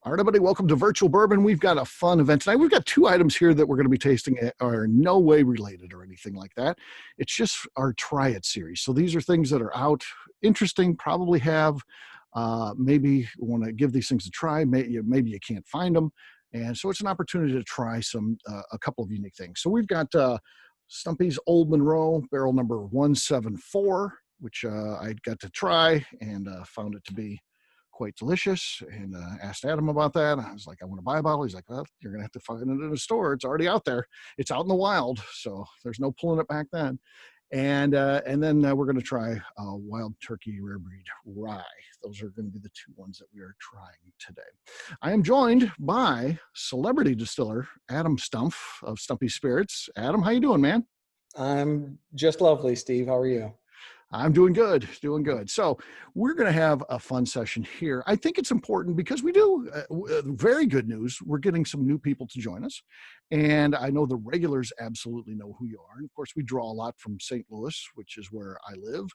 All right, everybody, welcome to Virtual Bourbon. We've got a fun event tonight. We've got two items here that we're going to be tasting that are in no way related or anything like that. It's just our Try It series. So these are things that are out, interesting, probably have, maybe want to give these things a try. Maybe you can't find them. And so it's an opportunity to try a couple of unique things. So we've got Stumpy's Old Monroe, barrel number 174, which I got to try and found it to be quite delicious, and asked Adam about that. I was like, I want to buy a bottle. He's like, well, you're going to have to find it in a store. It's already out there. It's out in the wild, so there's no pulling it back then. And then we're going to try Wild Turkey Rare Breed Rye. Those are going to be the two ones that we are trying today. I am joined by celebrity distiller Adam Stumpf of Stumpy Spirits. Adam, how you doing, man? I'm just lovely, Steve. How are you? I'm doing good, doing good. So we're going to have a fun session here. I think it's important because we do very good news. We're getting some new people to join us. And I know the regulars absolutely know who you are. And of course, we draw a lot from St. Louis, which is where I live.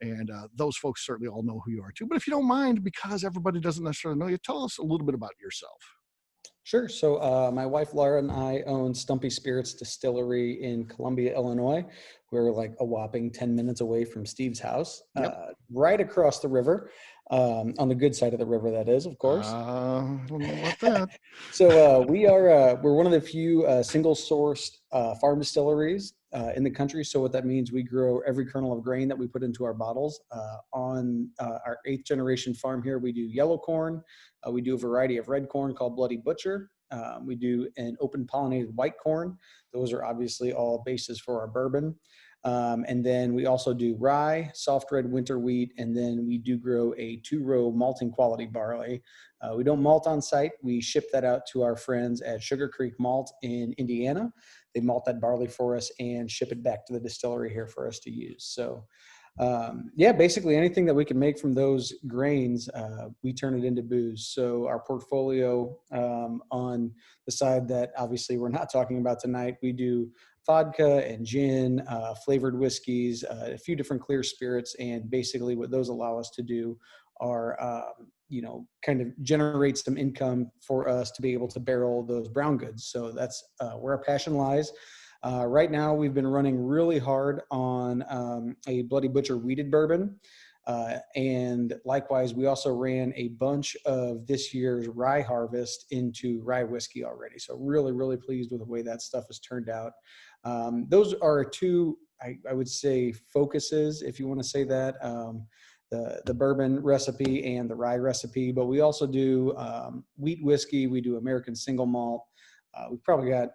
And those folks certainly all know who you are too. But if you don't mind, because everybody doesn't necessarily know you, tell us a little bit about yourself. Sure. So my wife, Laura, and I own Stumpy Spirits Distillery in Columbia, Illinois. We're like a whopping 10 minutes away from Steve's house, right across the river, on the good side of the river, that is, of course. I don't know about that. So we're one of the few single-sourced farm distilleries in the country. So what that means, we grow every kernel of grain that we put into our bottles. On our 8th generation farm here, we do yellow corn. We do a variety of red corn called Bloody Butcher. We do an open pollinated white corn. Those are obviously all bases for our bourbon. And then we also do rye, soft red winter wheat, and then we do grow a 2-row malting quality barley. We don't malt on site. We ship that out to our friends at Sugar Creek Malt in Indiana. They malt that barley for us and ship it back to the distillery here for us to use. So basically anything that we can make from those grains, we turn it into booze. So our portfolio, on the side that obviously we're not talking about tonight, we do vodka and gin, flavored whiskeys, a few different clear spirits. And basically what those allow us to do are, kind of generate some income for us to be able to barrel those brown goods. So that's where our passion lies. Right now, we've been running really hard on a Bloody Butcher wheated bourbon. And likewise, we also ran a bunch of this year's rye harvest into rye whiskey already. So really, really pleased with the way that stuff has turned out. Those are two, I would say, focuses, if you want to say that, the bourbon recipe and the rye recipe. But we also do wheat whiskey. We do American single malt. We've probably got,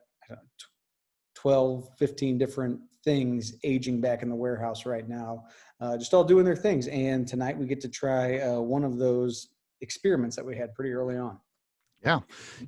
12, 15 different things aging back in the warehouse right now, just all doing their things. And tonight we get to try one of those experiments that we had pretty early on.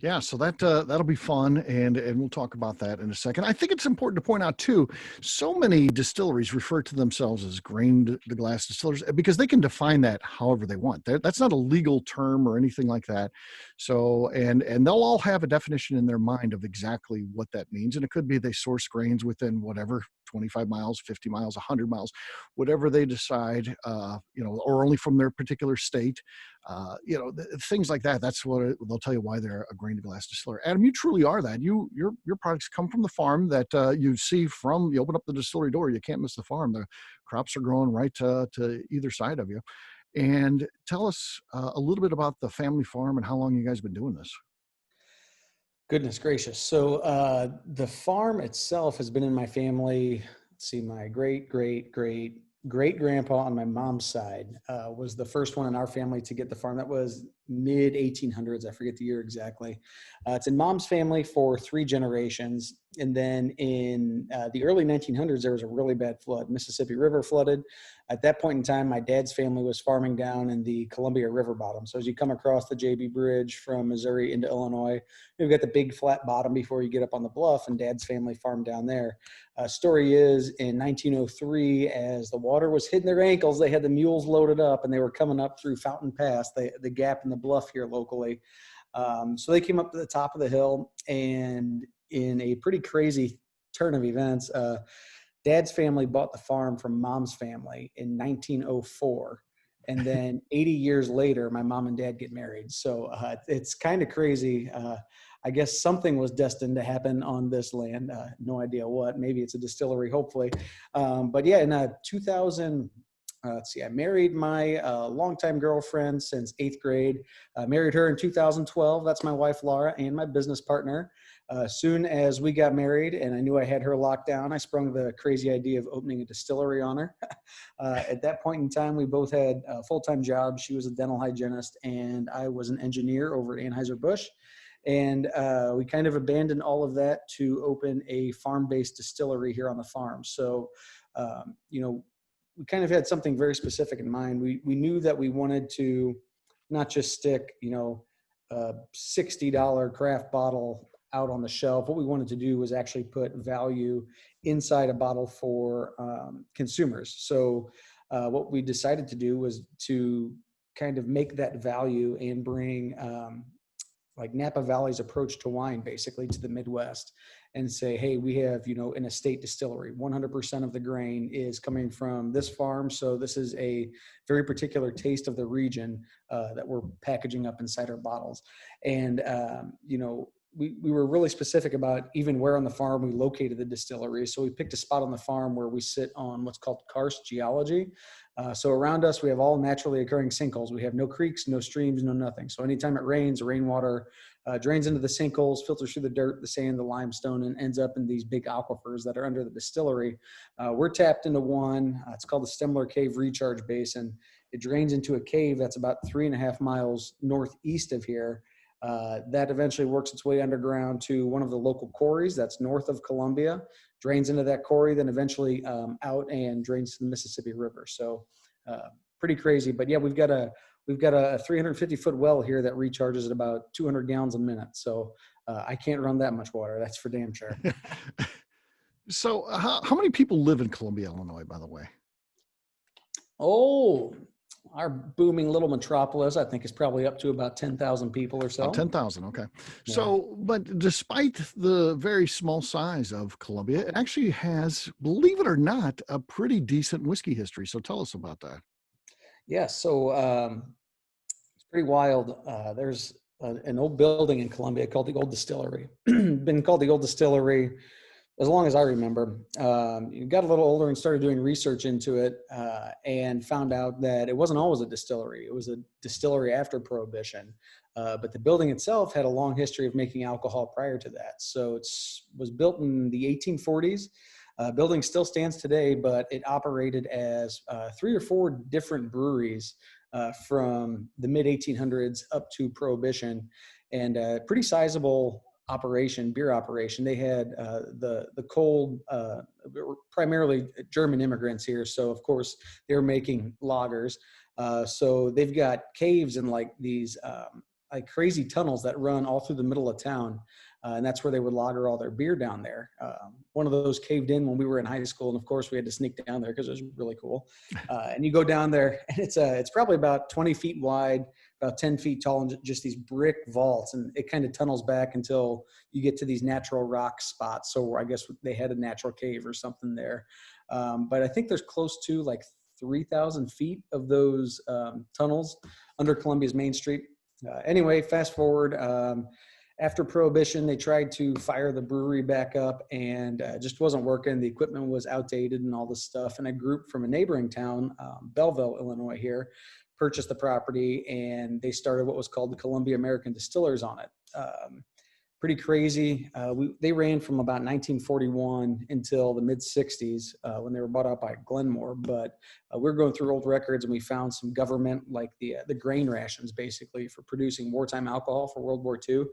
Yeah. So that'll be fun, and we'll talk about that in a second. I think it's important to point out too, so many distilleries refer to themselves as grain to glass distillers because they can define that however they want. That's not a legal term or anything like that. So and they'll all have a definition in their mind of exactly what that means, and it could be they source grains within whatever 25 miles, 50 miles, 100 miles, whatever they decide, or only from their particular state. Things like that. That's what they'll tell you why they're a grain to glass distiller. Adam, you truly are that. Your products come from the farm that you see from. You open up the distillery door, you can't miss the farm. The crops are growing right to either side of you. And tell us a little bit about the family farm and how long you guys been doing this. Goodness gracious. So the farm itself has been in my family. Let's see, my great grandpa on my mom's side was the first one in our family to get the farm. That was mid 1800s. I forget the year exactly. It's in mom's family for 3 generations. And then in the early 1900s, there was a really bad flood. Mississippi River flooded. At that point in time, my dad's family was farming down in the Columbia River bottom. So as you come across the JB Bridge from Missouri into Illinois, you've got the big flat bottom before you get up on the bluff, and dad's family farmed down there. Story is in 1903, as the water was hitting their ankles, they had the mules loaded up and they were coming up through Fountain Pass, the gap in the bluff here locally. So they came up to the top of the hill, and in a pretty crazy turn of events, dad's family bought the farm from mom's family in 1904. And then 80 years later, my mom and dad get married. So it's kind of crazy. I guess something was destined to happen on this land. No idea what. Maybe it's a distillery, hopefully. But yeah, in 2000, let's see, I married my longtime girlfriend since 8th grade. Married her in 2012. That's my wife, Laura, and my business partner. Soon as we got married and I knew I had her locked down, I sprung the crazy idea of opening a distillery on her. At that point in time, we both had full-time jobs. She was a dental hygienist and I was an engineer over at Anheuser-Busch. And we kind of abandoned all of that to open a farm-based distillery here on the farm. So, we kind of had something very specific in mind. We knew that we wanted to not just stick, a $60 craft bottle out on the shelf. What we wanted to do was actually put value inside a bottle for consumers. So what we decided to do was to kind of make that value and bring like Napa Valley's approach to wine, basically, to the Midwest, and say, hey, we have, an estate distillery. 100% of the grain is coming from this farm. So this is a very particular taste of the region that we're packaging up inside our bottles. And, we were really specific about even where on the farm we located the distillery. So we picked a spot on the farm where we sit on what's called karst geology. So around us, we have all naturally occurring sinkholes. We have no creeks, no streams, no nothing. So anytime it rains, rainwater drains into the sinkholes, filters through the dirt, the sand, the limestone, and ends up in these big aquifers that are under the distillery. We're tapped into one. It's called the Stemler Cave Recharge Basin. It drains into a cave that's about 3.5 miles northeast of here. That eventually works its way underground to one of the local quarries that's north of Columbia, drains into that quarry, then eventually out and drains to the Mississippi River. So pretty crazy. But yeah, we've got a 350-foot well here that recharges at about 200 gallons a minute. So I can't run that much water. That's for damn sure. So how many people live in Columbia, Illinois, by the way? Oh, our booming little metropolis, I think, is probably up to about 10,000 people or so. 10,000, okay. Yeah. So, but despite the very small size of Columbia, it actually has, believe it or not, a pretty decent whiskey history. So tell us about that. Yeah, so it's pretty wild. There's an old building in Columbia called the Old Distillery. Been called the Old Distillery as long as I remember. Got a little older and started doing research into it and found out that it wasn't always a distillery. It was a distillery after Prohibition. But the building itself had a long history of making alcohol prior to that. So it was built in the 1840s. Building still stands today, but it operated as 3 or 4 different breweries from the mid-1800s up to Prohibition, and pretty sizable beer operation. They had the cold, primarily German immigrants here. So of course they were making lagers. So they've got caves and like these like crazy tunnels that run all through the middle of town. And that's where they would lager all their beer down there. One of those caved in when we were in high school. And of course we had to sneak down there because it was really cool. And you go down there and it's probably about 20 feet wide, about 10 feet tall, and just these brick vaults. And it kind of tunnels back until you get to these natural rock spots. So I guess they had a natural cave or something there. But I think there's close to like 3,000 feet of those tunnels under Columbia's Main Street. Anyway, fast forward. After Prohibition, they tried to fire the brewery back up and just wasn't working. The equipment was outdated and all this stuff. And a group from a neighboring town, Belleville, Illinois here, purchased the property and they started what was called the Columbia American Distillers on it. Pretty crazy. They ran from about 1941 until the mid-60s when they were bought out by Glenmore. But we're going through old records and we found some government, like the grain rations, basically, for producing wartime alcohol for World War II.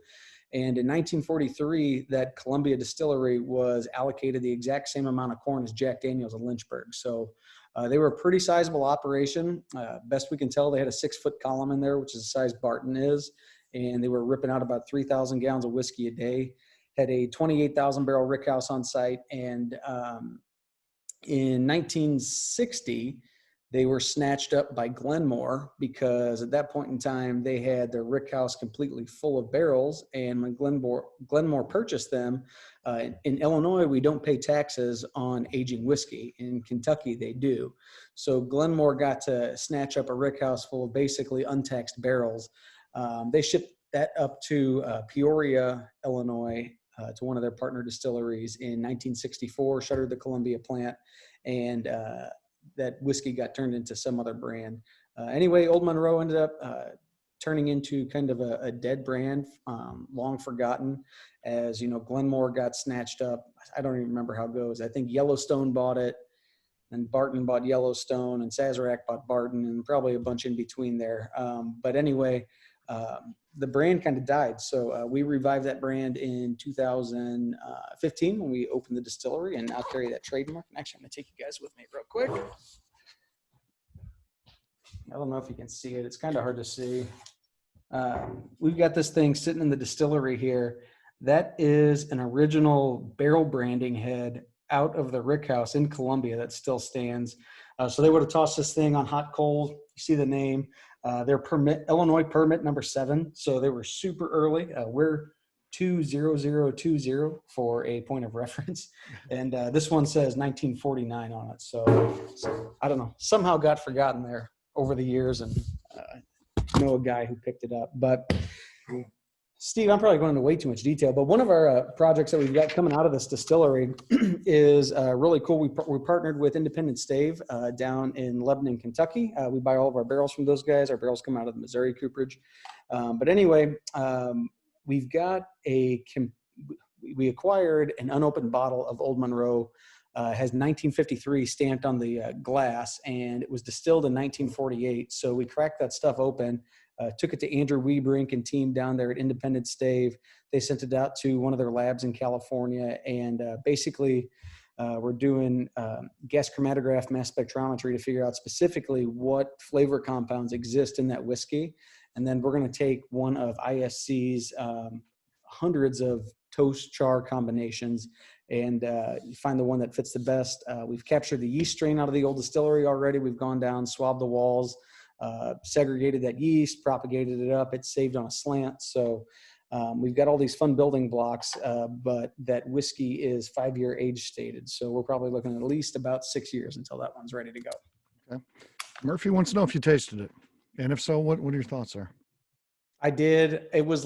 And in 1943, that Columbia Distillery was allocated the exact same amount of corn as Jack Daniel's in Lynchburg. So they were a pretty sizable operation. Best we can tell, they had a 6-foot column in there, which is the size Barton is. And they were ripping out about 3,000 gallons of whiskey a day, had a 28,000 barrel rickhouse on site. And in 1960, They were snatched up by Glenmore because at that point in time, they had their rickhouse completely full of barrels. And when Glenmore purchased them, in Illinois, we don't pay taxes on aging whiskey. In Kentucky, they do. So Glenmore got to snatch up a rickhouse full of basically untaxed barrels. They shipped that up to Peoria, Illinois, to one of their partner distilleries in 1964, shuttered the Columbia plant, and that whiskey got turned into some other brand. Anyway, Old Monroe ended up turning into kind of a dead brand, long forgotten, as Glenmore got snatched up. I don't even remember how it goes. I think Yellowstone bought it, and Barton bought Yellowstone, and Sazerac bought Barton, and probably a bunch in between there. But anyway, the brand kind of died. So we revived that brand in 2015 when we opened the distillery, and now carry that trademark. And actually, I'm going to take you guys with me real quick. I don't know if you can see it. It's kind of hard to see. We've got this thing sitting in the distillery here. That is an original barrel branding head out of the rickhouse in Columbia that still stands. So they would have tossed this thing on hot coals. You see the name. Their Illinois permit number 7. So they were super early. We're 20020 for a point of reference. And this one says 1949 on it. So I don't know, somehow got forgotten there over the years, and know a guy who picked it up. But Steve, I'm probably going into way too much detail, but one of our projects that we've got coming out of this distillery is really cool. We partnered with Independent Stave down in Lebanon, Kentucky. We buy all of our barrels from those guys. Our barrels come out of the Missouri cooperage. But anyway, we've got we acquired an unopened bottle of Old Monroe. Has 1953 stamped on the glass, and it was distilled in 1948. So we cracked that stuff open, took it to Andrew Webrink and team down there at Independent Stave. They sent it out to one of their labs in California, and basically we're doing gas chromatograph mass spectrometry to figure out specifically what flavor compounds exist in that whiskey. And then we're going to take one of ISC's hundreds of toast char combinations and find the one that fits the best. We've captured the yeast strain out of the old distillery already. We've gone down, swabbed the walls, segregated that yeast, propagated it up. It's saved on a slant. So we've got all these fun building blocks, but that whiskey is 5-year age stated. So we're probably looking at least about 6 years until that one's ready to go. Okay. Murphy wants to know if you tasted it. And if so, what are your thoughts there? I did. It was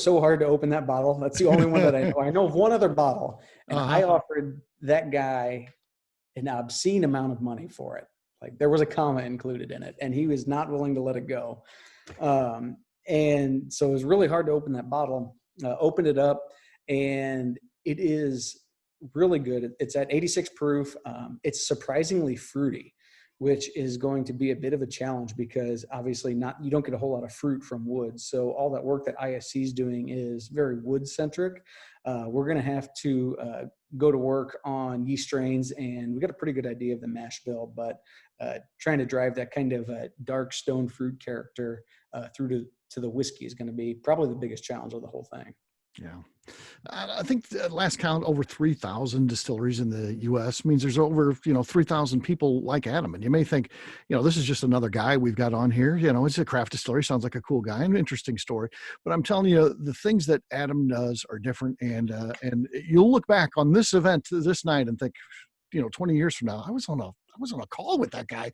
so hard to open that bottle. That's the only one that I know. I know of one other bottle, and I offered that guy an obscene amount of money for it. Like, there was a comma included in it, and he was not willing to let it go. And so it was really hard to open that bottle. Opened it up, and it is really good. It's at 86 proof. It's surprisingly fruity, which is going to be a bit of a challenge because obviously you don't get a whole lot of fruit from wood. So all that work that ISC is doing is very wood centric. We're going to have to go to work on yeast strains, and we got a pretty good idea of the mash bill, but trying to drive that kind of dark stone fruit character through to the whiskey is going to be probably the biggest challenge of the whole thing. Yeah. I think at last count, over 3,000 distilleries in the U.S. means there's over, 3,000 people like Adam. And you may think, this is just another guy we've got on here. It's a craft distillery. Sounds like a cool guy, an interesting story. But I'm telling you, the things that Adam does are different. And you'll look back on this event this night and think, 20 years from now, I was on a call with that guy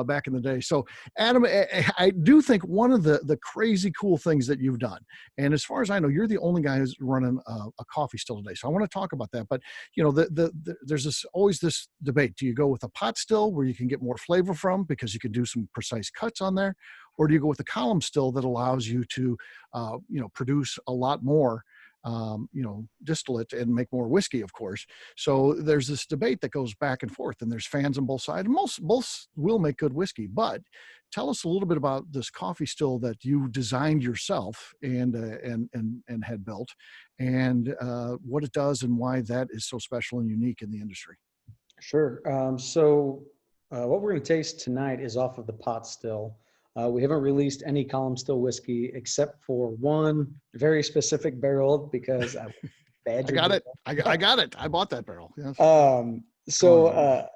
back in the day. So Adam, I do think one of the crazy cool things that you've done, and as far as I know, you're the only guy who's running a coffee still today. So I want to talk about that. But there's always this debate. Do you go with a pot still where you can get more flavor from because you can do some precise cuts on there? Or do you go with the column still that allows you to, produce a lot more distillate and make more whiskey, of course. So there's this debate that goes back and forth, and there's fans on both sides. Both will make good whiskey, but tell us a little bit about this coffee still that you designed yourself and had built, and what it does and why that is so special and unique in the industry. Sure. So what we're going to taste tonight is off of the pot still. We haven't released any column still whiskey except for one very specific barrel because I got it. I got it. I bought that barrel. Yes. So, Going on.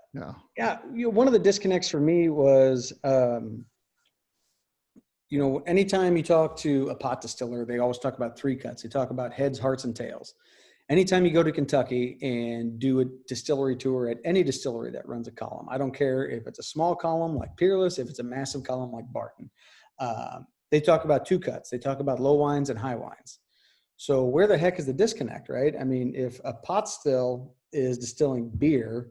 Yeah. yeah, one of the disconnects for me was, anytime you talk to a pot distiller, they always talk about three cuts. They talk about heads, hearts, and tails. Anytime you go to Kentucky and do a distillery tour at any distillery that runs a column, I don't care if it's a small column like Peerless, if it's a massive column like Barton, they talk about two cuts. They talk about low wines and high wines. So where the heck is the disconnect, right? I mean, if a pot still is distilling beer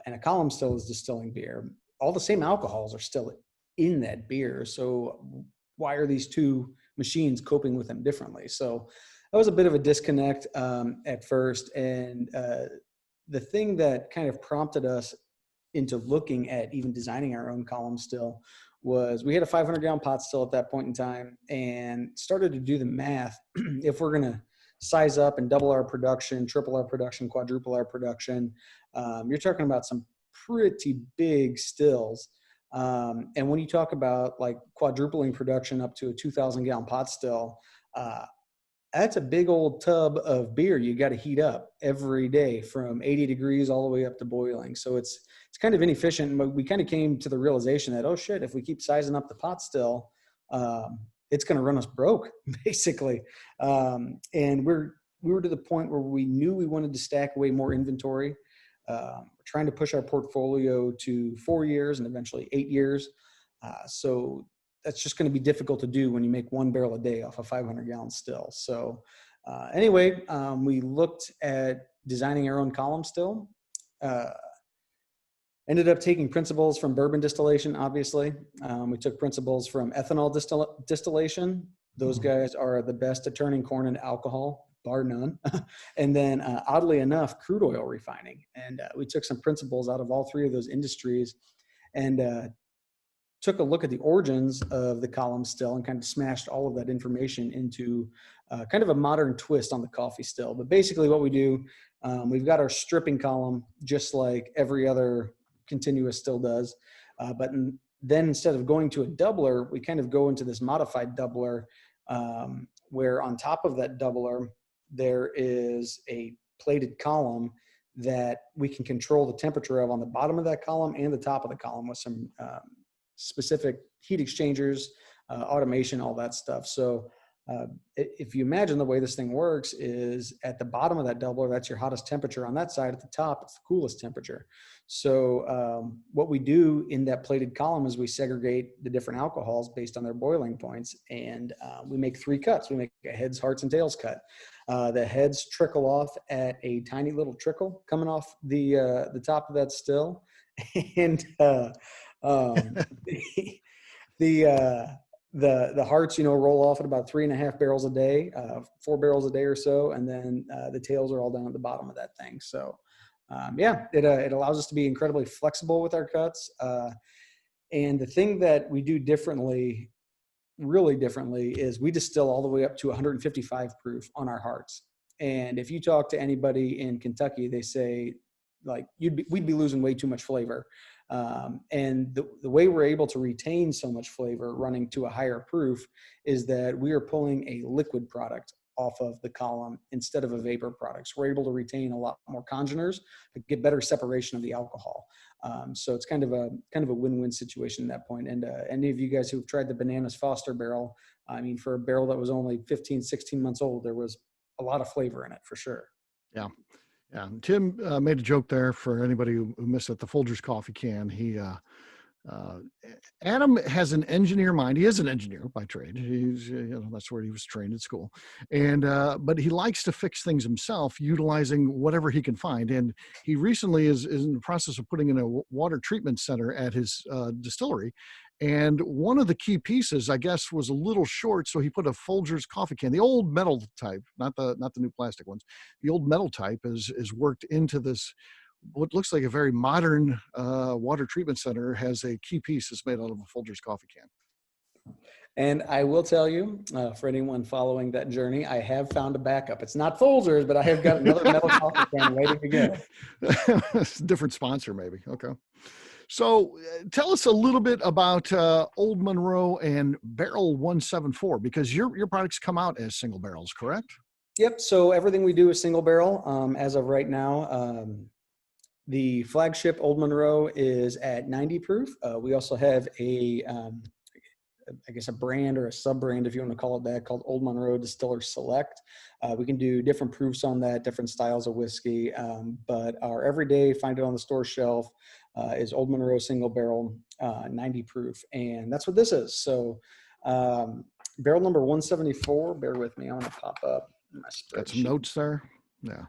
and a column still is distilling beer, all the same alcohols are still in that beer. So why are these two machines coping with them differently? So that was a bit of a disconnect at first. And the thing that kind of prompted us into looking at even designing our own column still was we had a 500-gallon pot still at that point in time and started to do the math. If we're going to size up and double our production, triple our production, quadruple our production, you're talking about some pretty big stills. And when you talk about like quadrupling production up to a 2,000-gallon pot still, that's a big old tub of beer you got to heat up every day from 80 degrees all the way up to boiling. So it's kind of inefficient. But we kind of came to the realization that, oh shit, if we keep sizing up the pot still, it's going to run us broke basically. And we were to the point where we knew we wanted to stack away more inventory. We're trying to push our portfolio to 4 years and eventually 8 years. So that's just going to be difficult to do when you make 1 barrel a day off a 500-gallon still. So anyway, we looked at designing our own column still. Ended up taking principles from bourbon distillation, obviously. We took principles from ethanol distillation. Those guys are the best at turning corn into alcohol, bar none. And then oddly enough, crude oil refining. And we took some principles out of all three of those industries and took a look at the origins of the column still and kind of smashed all of that information into kind of a modern twist on the coffee still. But basically what we do, we've got our stripping column just like every other continuous still does. Then instead of going to a doubler, we kind of go into this modified doubler where on top of that doubler, there is a plated column that we can control the temperature of on the bottom of that column and the top of the column with some specific heat exchangers, automation, all that stuff. So if you imagine the way this thing works is at the bottom of that doubler, that's your hottest temperature. On that side at the top, it's the coolest temperature. So what we do in that plated column is we segregate the different alcohols based on their boiling points. And we make 3 cuts. We make a heads, hearts, and tails cut. The heads trickle off at a tiny little trickle coming off the top of that still. And the hearts, roll off at about 3.5 barrels a day, 4 barrels a day or so. And then the tails are all down at the bottom of that thing. So it allows us to be incredibly flexible with our cuts. And the thing that we do differently, really differently, is we distill all the way up to 155 proof on our hearts. And if you talk to anybody in Kentucky, they say like we'd be losing way too much flavor. And the way we're able to retain so much flavor running to a higher proof is that we are pulling a liquid product off of the column instead of a vapor product. So we're able to retain a lot more congeners, but get better separation of the alcohol. So it's kind of a win-win situation at that point. And any of you guys who've tried the Bananas Foster barrel, I mean, for a barrel that was only 15, 16 months old, there was a lot of flavor in it for sure. Yeah. Yeah. Tim made a joke there for anybody who missed it. The Folgers coffee can. Adam has an engineer mind. He is an engineer by trade. He's, that's where he was trained at school. And, but he likes to fix things himself, utilizing whatever he can find. And he recently is in the process of putting in a water treatment center at his distillery. And one of the key pieces, I guess, was a little short. So he put a Folgers coffee can, the old metal type, not the new plastic ones. The old metal type is worked into this, what looks like a very modern water treatment center. Has a key piece that's made out of a Folgers coffee can. And I will tell you, for anyone following that journey, I have found a backup. It's not Folgers, but I have got another metal coffee can ready to go. Different sponsor, maybe. Okay. So tell us a little bit about Old Monroe and Barrel 174, because your products come out as single barrels, correct? Yep. So everything we do is single barrel as of right now. The flagship Old Monroe is at 90 proof. We also have I guess a brand or a sub brand, if you want to call it that, called Old Monroe Distiller Select. We can do different proofs on that, different styles of whiskey. But our everyday, find it on the store shelf, is Old Monroe single barrel, 90 proof. And that's what this is. So barrel number 174, bear with me. I want to pop up my spreadsheet. Got some notes there. Yeah.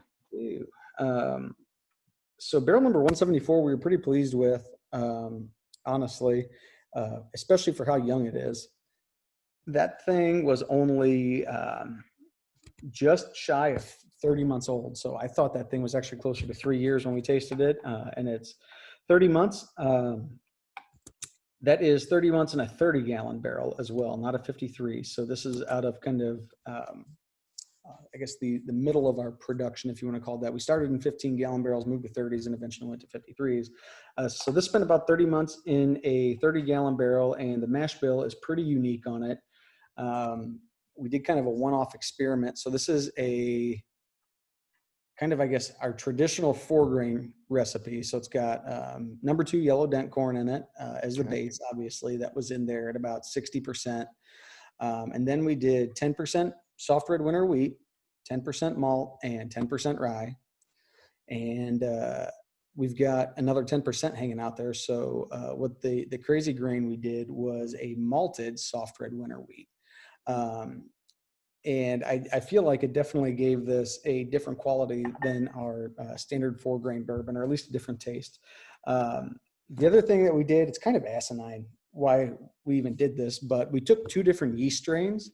So barrel number 174, we were pretty pleased with, honestly, especially for how young it is. That thing was only just shy of 30 months old. So I thought that thing was actually closer to 3 years when we tasted it. And it's 30 months. That is 30 months in a 30-gallon barrel as well, not a 53. So this is out of kind of, I guess, the middle of our production, if you want to call it that. We started in 15-gallon barrels, moved to 30s, and eventually went to 53s. So this spent about 30 months in a 30-gallon barrel, and the mash bill is pretty unique on it. We did kind of a one-off experiment. So this is a kind of, I guess, our traditional 4-grain recipe. So it's got number 2 yellow dent corn in it as the base, obviously. That was in there at about 60%. And then we did 10% soft red winter wheat, 10% malt, and 10% rye. And we've got another 10% hanging out there. So what the crazy grain we did was a malted soft red winter wheat. And I feel like it definitely gave this a different quality than our standard 4-grain bourbon, or at least a different taste. The other thing that we did, it's kind of asinine why we even did this, but we took 2 different yeast strains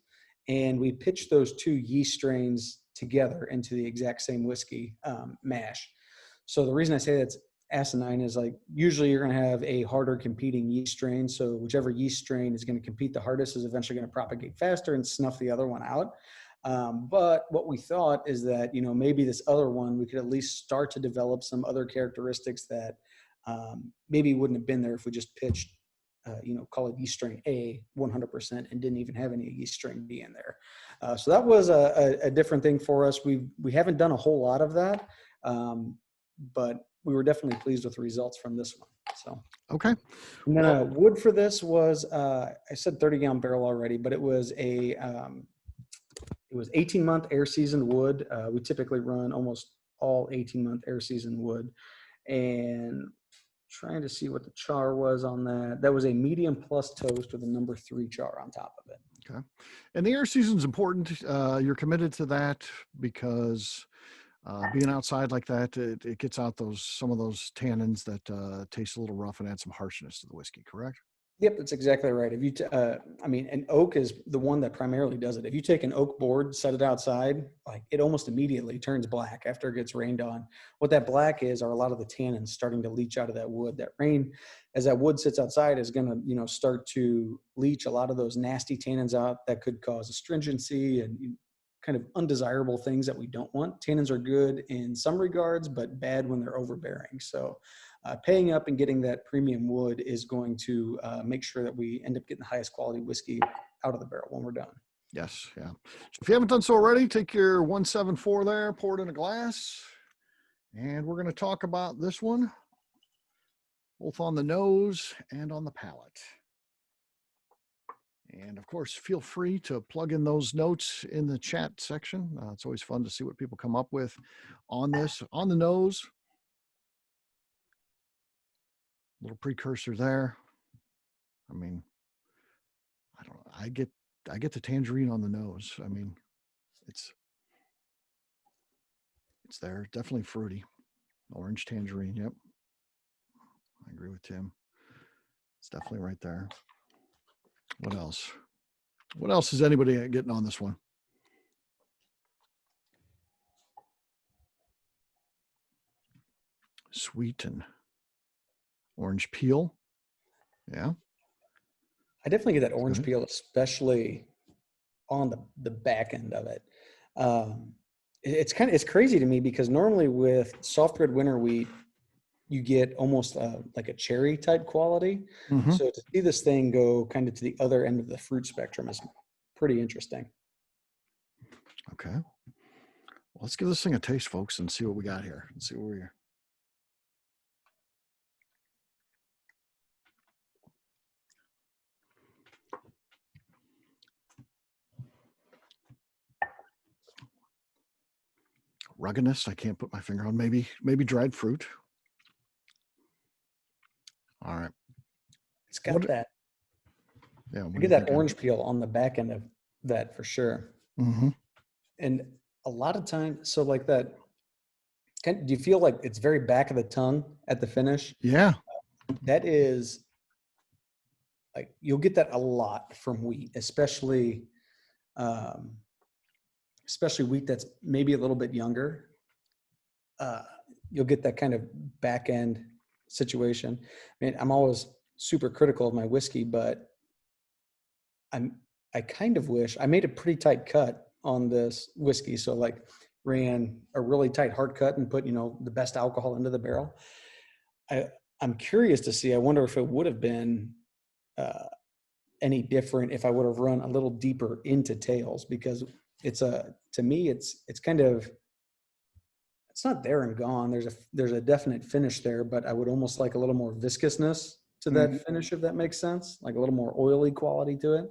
and we pitched those 2 yeast strains together into the exact same whiskey mash. So the reason I say that's asinine is, like, usually you're going to have a harder competing yeast strain. So whichever yeast strain is going to compete the hardest is eventually going to propagate faster and snuff the other one out. But what we thought is that, maybe this other one, we could at least start to develop some other characteristics that maybe wouldn't have been there if we just pitched, call it yeast strain A 100% and didn't even have any yeast strain B in there. So that was a different thing for us. We haven't done a whole lot of that, but we were definitely pleased with the results from this one. So okay. And then wood for this was I said 30-gallon barrel already, but it was 18-month air seasoned wood. We typically run almost all 18-month air seasoned wood, and trying to see what the char was on that. That was a medium plus toast with a number 3 char on top of it. Okay. And the air season's important. You're committed to that because being outside like that, it gets out some of those tannins that taste a little rough and add some harshness to the whiskey, correct? Yep, that's exactly right. If you, and oak is the one that primarily does it. If you take an oak board, set it outside, like, it almost immediately turns black after it gets rained on. What that black is are a lot of the tannins starting to leach out of that wood. That rain, as that wood sits outside, is going to, start to leach a lot of those nasty tannins out that could cause astringency and kind of undesirable things that we don't want. Tannins are good in some regards, but bad when they're overbearing. So paying up and getting that premium wood is going to make sure that we end up getting the highest quality whiskey out of the barrel when we're done. Yes, yeah. So if you haven't done so already, take your 174 there, pour it in a glass, and we're going to talk about this one, both on the nose and on the palate. And of course, feel free to plug in those notes in the chat section. It's always fun to see what people come up with on this. On the nose, little precursor there. I mean, I don't know. I get the tangerine on the nose. I mean, it's there. Definitely fruity. Orange tangerine. Yep. I agree with Tim. It's definitely right there. What else? What else is anybody getting on this one? Sweet and orange peel. Yeah. I definitely get that orange peel, especially on the back end of it. It's crazy to me because normally with soft red winter wheat, you get almost like a cherry type quality. Mm-hmm. So to see this thing go kind of to the other end of the fruit spectrum is pretty interesting. Okay. Well, let's give this thing a taste, folks, and see what we got here. Let's see where we're ruggedness I can't put my finger on. Maybe dried fruit. All right. It's got What? that. Yeah. What I do get you that think? orange peel on the back end of that for sure. Mm-hmm. And a lot of times, so like that, do you feel like it's very back of the tongue at the finish? Yeah. That is like, you'll get that a lot from wheat, um, especially wheat that's maybe a little bit younger. Uh, you'll get that kind of back end situation. I mean, I'm always super critical of my whiskey, but I kind of wish I made a pretty tight cut on this whiskey. So like ran a really tight hard cut and put, the best alcohol into the barrel. I'm curious to see, I wonder if it would have been any different if I would have run a little deeper into tails, because to me, it's kind of, it's not there and gone. There's a definite finish there, but I would almost like a little more viscousness to Mm-hmm. that finish, if that makes sense, like a little more oily quality to it.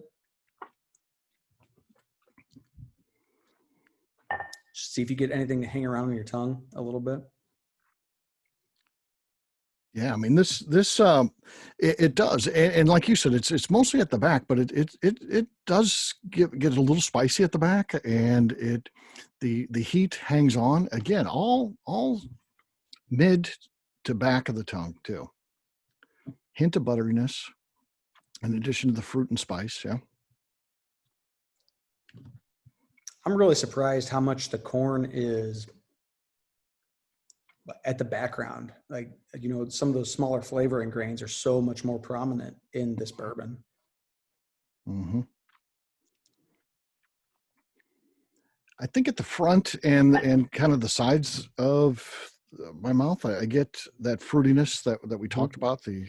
See if you get anything to hang around on your tongue a little bit. Yeah, I mean it does, and like you said, it's mostly at the back, but it does get a little spicy at the back, and the heat hangs on again, all mid to back of the tongue too. Hint of butteriness, in addition to the fruit and spice. Yeah. I'm really surprised how much the corn is at the background. Like, some of those smaller flavoring grains are so much more prominent in this bourbon. Mm-hmm. I think at the front and kind of the sides of my mouth, I get that fruitiness that we talked about. The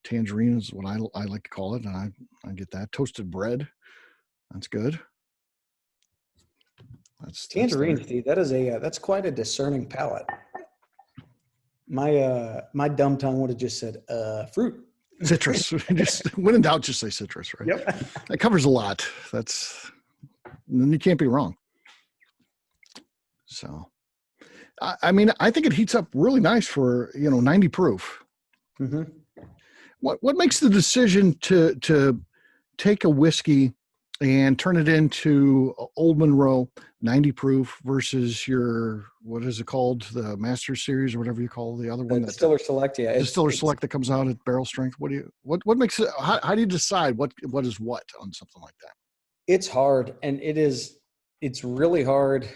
tangerine is what I like to call it, and I get that. Toasted bread, that's good. That's Tangerine, there. Steve, that's quite a discerning palate. My dumb tongue would have just said fruit. Citrus. Just when in doubt, just say citrus, right? Yep. That covers a lot. Then you can't be wrong. So, I mean, I think it heats up really nice for 90 proof. Mm-hmm. What makes the decision to take a whiskey and turn it into Old Monroe 90 proof versus your, what is it called, the Master Series or whatever you call the other one, that Distiller Select? Yeah, Distiller Select that comes out at barrel strength? What makes it? How do you decide what is what on something like that? it's hard, and it's really hard,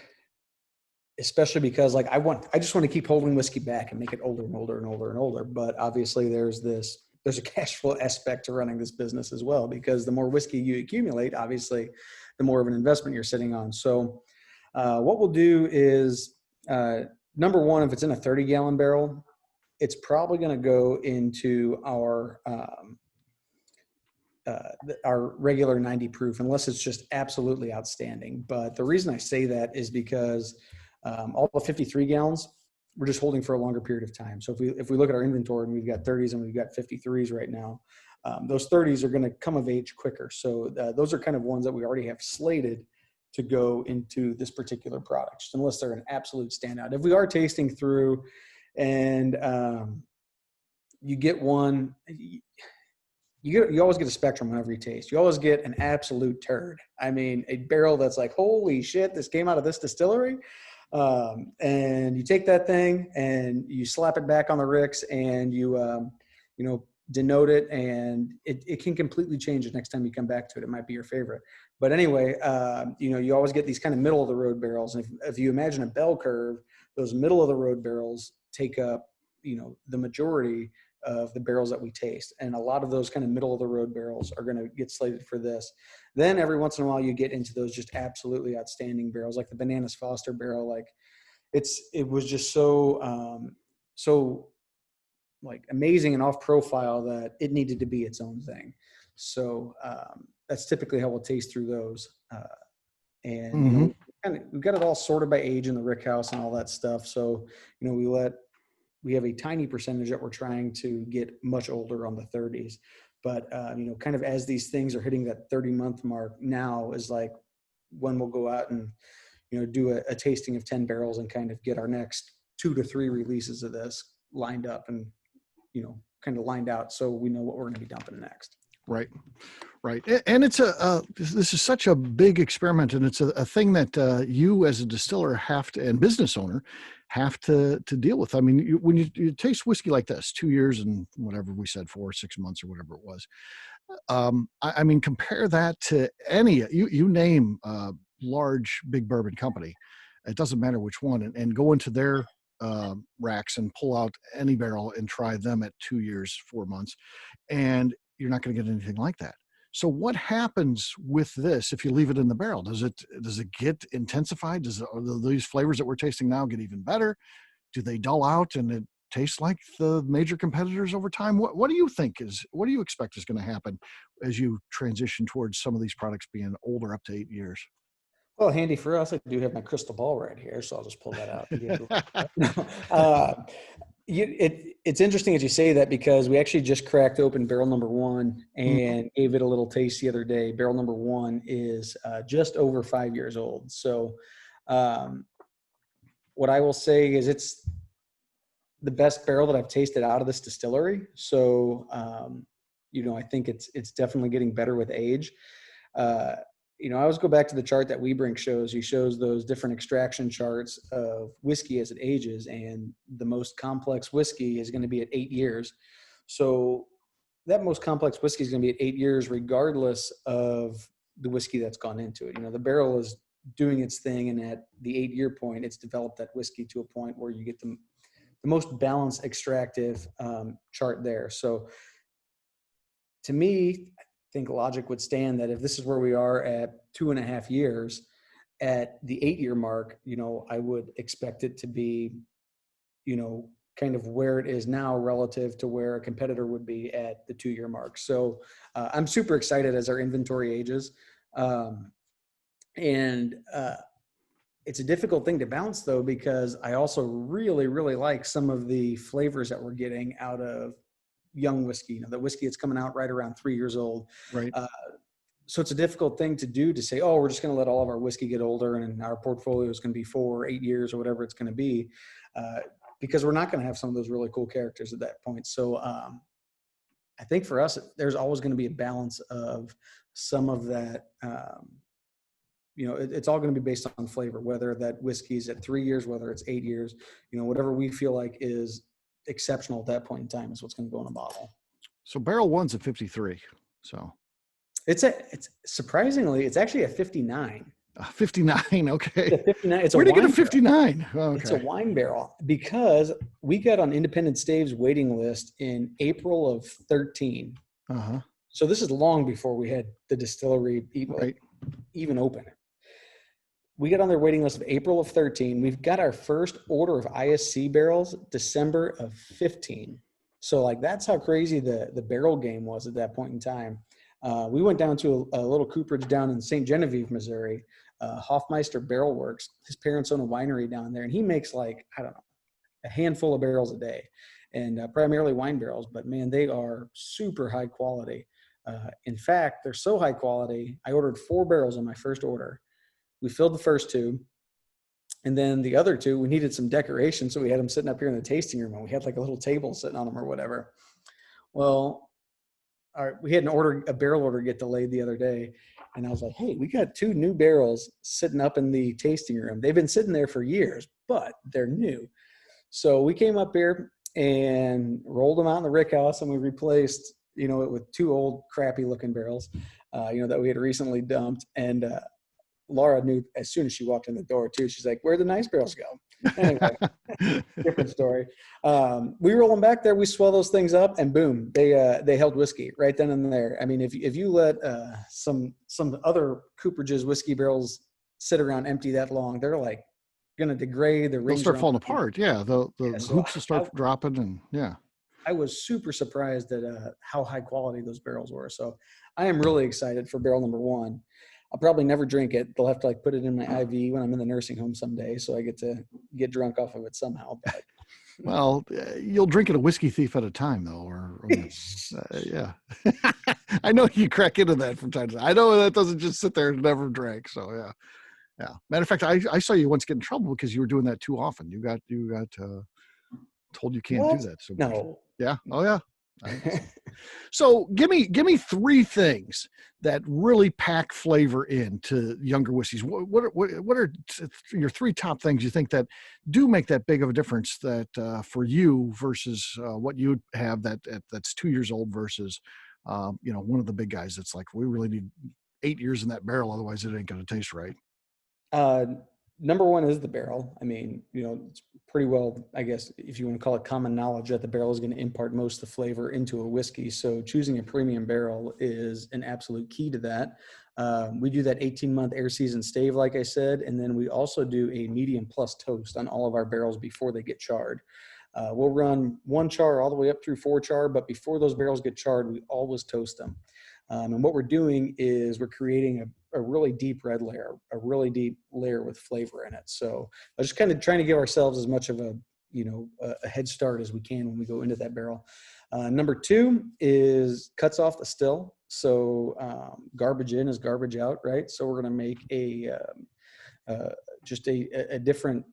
especially because like I just want to keep holding whiskey back and make it older and older and older and older. But obviously there's a cash flow aspect to running this business as well, because the more whiskey you accumulate, obviously the more of an investment you're sitting on. So what we'll do is, number one, if it's in a 30-gallon barrel, it's probably going to go into our regular 90 proof, unless it's just absolutely outstanding. But the reason I say that is because all the 53 gallons, we're just holding for a longer period of time. So if we look at our inventory and we've got 30s and we've got 53s right now, those 30s are going to come of age quicker. So those are kind of ones that we already have slated to go into this particular product, just unless they're an absolute standout. If we are tasting through and you get one, you always get a spectrum whenever you taste. You always get an absolute turd. I mean, a barrel that's like, holy shit, this came out of this distillery. And you take that thing and you slap it back on the ricks and you denote it, and it can completely change the next time you come back to it. It might be your favorite. But anyway, you always get these kind of middle of the road barrels. And if you imagine a bell curve, those middle of the road barrels take up, the majority of the barrels that we taste. And a lot of those kind of middle of the road barrels are going to get slated for this. Then every once in a while you get into those just absolutely outstanding barrels, like the Bananas Foster barrel. Like it was just so like amazing and off profile that it needed to be its own thing. So that's typically how we'll taste through those. And we've got it all sorted by age in the rick house and all that stuff. So, we have a tiny percentage that we're trying to get much older on the 30s. But, kind of as these things are hitting that 30-month mark now is like when we'll go out and, do a tasting of 10 barrels and kind of get our next 2 to 3 releases of this lined up and, kind of lined out so we know what we're going to be dumping next. Right. Right. And it's this is such a big experiment, and it's a thing that you as a distiller have to, and business owner have to deal with. I mean, when you taste whiskey like this, 2 years and whatever we said, 4 or 6 months or whatever it was. I mean, compare that to you name a large, big bourbon company. It doesn't matter which one, and go into their racks and pull out any barrel and try them at 2 years, 4 months, and you're not going to get anything like that. So what happens with this if you leave it in the barrel? Does it get intensified? Do these flavors that we're tasting now get even better? Do they dull out and it tastes like the major competitors over time? What do you expect is going to happen as you transition towards some of these products being older, up to 8 years? Well, handy for us, I do have my crystal ball right here, so I'll just pull that out. And give it's interesting as you say that, because we actually just cracked open barrel number 1 and gave it a little taste the other day. Barrel number 1 is just over 5 years old. So what I will say is it's the best barrel that I've tasted out of this distillery. So, I think it's definitely getting better with age. I always go back to the chart that Webrink shows. He shows those different extraction charts of whiskey as it ages, and the most complex whiskey is going to be at 8 years. So that most complex whiskey is going to be at 8 years, regardless of the whiskey that's gone into it. The barrel is doing its thing, and at the 8-year point, it's developed that whiskey to a point where you get the most balanced extractive chart there. So to me, I think logic would stand that if this is where we are at 2.5 years, at the 8-year mark, I would expect it to be, kind of where it is now relative to where a competitor would be at the 2-year mark. So I'm super excited as our inventory ages. It's a difficult thing to balance, though, because I also really, really like some of the flavors that we're getting out of young whiskey, the whiskey that's coming out right around 3 years old. Right. So it's a difficult thing to do, to say, oh, we're just going to let all of our whiskey get older and our portfolio is going to be 4 or 8 years or whatever it's going to be, because we're not going to have some of those really cool characters at that point. So I think for us, there's always going to be a balance of some of that. It's all going to be based on flavor, whether that whiskey is at 3 years, whether it's 8 years, whatever we feel like is exceptional at that point in time is what's going to go in a bottle. So barrel 1's at 53. So it's surprisingly, it's actually a 59. 59. Okay. It's a 59. It's Where did you get a wine 59? Oh, okay. It's a wine barrel, because we got on Independent Stave's waiting list in April of 13. Uh-huh. So this is long before we had the distillery even open. We got on their waiting list of April of 13. We've got our first order of ISC barrels December of 15. So that's how crazy the barrel game was at that point in time. We went down to a little cooperage down in St. Genevieve, Missouri, Hoffmeister Barrel Works. His parents own a winery down there, and he makes a handful of barrels a day, and primarily wine barrels. But man, they are super high quality. In fact, they're so high quality, I ordered 4 barrels on my first order. We filled the first 2, and then the other 2, we needed some decoration, so we had them sitting up here in the tasting room, and we had a little table sitting on them or whatever. Well, we had a barrel order get delayed the other day, and I was like, hey, we got 2 new barrels sitting up in the tasting room. They've been sitting there for years, but they're new. So we came up here and rolled them out in the rick house, and we replaced, it with 2 old crappy looking barrels, that we had recently dumped. And Laura knew as soon as she walked in the door too. She's like, "Where'd the nice barrels go?" Anyway, different story. We roll them back there. We swell those things up, and boom, they held whiskey right then and there. I mean, if you let some other cooperage's whiskey barrels sit around empty that long, they're going to degrade. They'll start falling apart. Yeah, the hoops will start dropping, and yeah. I was super surprised at how high quality those barrels were. So I am really excited for barrel number 1. I'll probably never drink it. They'll have to put it in my IV when I'm in the nursing home someday, so I get to get drunk off of it somehow. But well, you'll drink it a whiskey thief at a time, though, or yeah. I know you crack into that from time to time. I know that doesn't just sit there and never drink. So yeah. Yeah. Matter of fact, I saw you once get in trouble because you were doing that too often. You got told you can't do What? that. So No. yeah. Oh yeah. So give me three things that really pack flavor into younger whiskeys. What are your three top things you think that do make that big of a difference that for you versus what you have that's 2 years old versus one of the big guys that's like we really need 8 years in that barrel, otherwise it ain't going to taste right. Uh, Number one is the barrel. I mean, it's pretty well, I guess, if you want to call it common knowledge, that the barrel is going to impart most of the flavor into a whiskey. So choosing a premium barrel is an absolute key to that. We do that 18-month air season stave, like I said, and then we also do a medium plus toast on all of our barrels before they get charred. We'll run 1 char all the way up through 4 char, but before those barrels get charred, we always toast them. And what we're doing is we're creating a really deep red layer, a really deep layer with flavor in it. So I'm just kind of trying to give ourselves as much of a head start as we can when we go into that barrel. Number two is cuts off the still. So garbage in is garbage out, right? So we're going to make just a different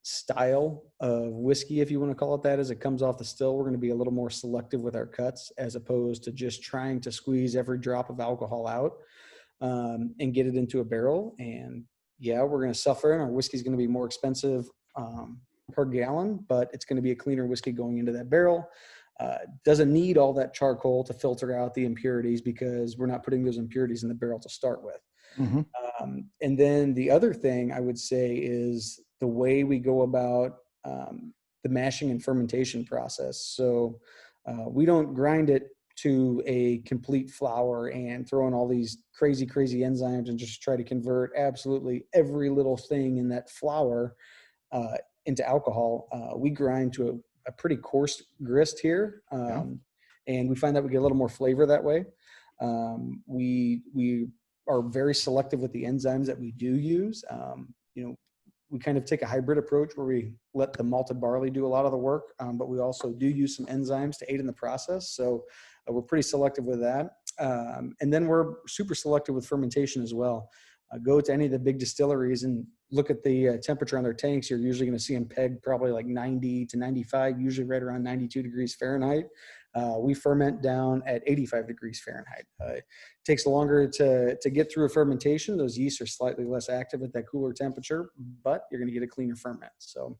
style of whiskey, if you want to call it that, as it comes off the still. We're going to be a little more selective with our cuts as opposed to just trying to squeeze every drop of alcohol out and get it into a barrel. And yeah, we're going to suffer, and our whiskey is going to be more expensive per gallon, but it's going to be a cleaner whiskey going into that barrel. Doesn't need all that charcoal to filter out the impurities because we're not putting those impurities in the barrel to start with. Mm-hmm. And then the other thing I would say is the way we go about the mashing and fermentation process. So we don't grind it to a complete flour and throw in all these crazy enzymes and just try to convert absolutely every little thing in that flour into alcohol. We grind to a pretty coarse grist here. And we find that we get a little more flavor that way. We are very selective with the enzymes that we do use. We kind of take a hybrid approach where we let the malted barley do a lot of the work, but we also do use some enzymes to aid in the process. So we're pretty selective with that. And then we're super selective with fermentation as well. Go to any of the big distilleries and look at the temperature on their tanks. You're usually going to see them pegged probably like 90 to 95, usually right around 92 degrees Fahrenheit. We ferment down at 85 degrees Fahrenheit. It takes longer to get through a fermentation. Those yeasts are slightly less active at that cooler temperature, but you're going to get a cleaner ferment. So,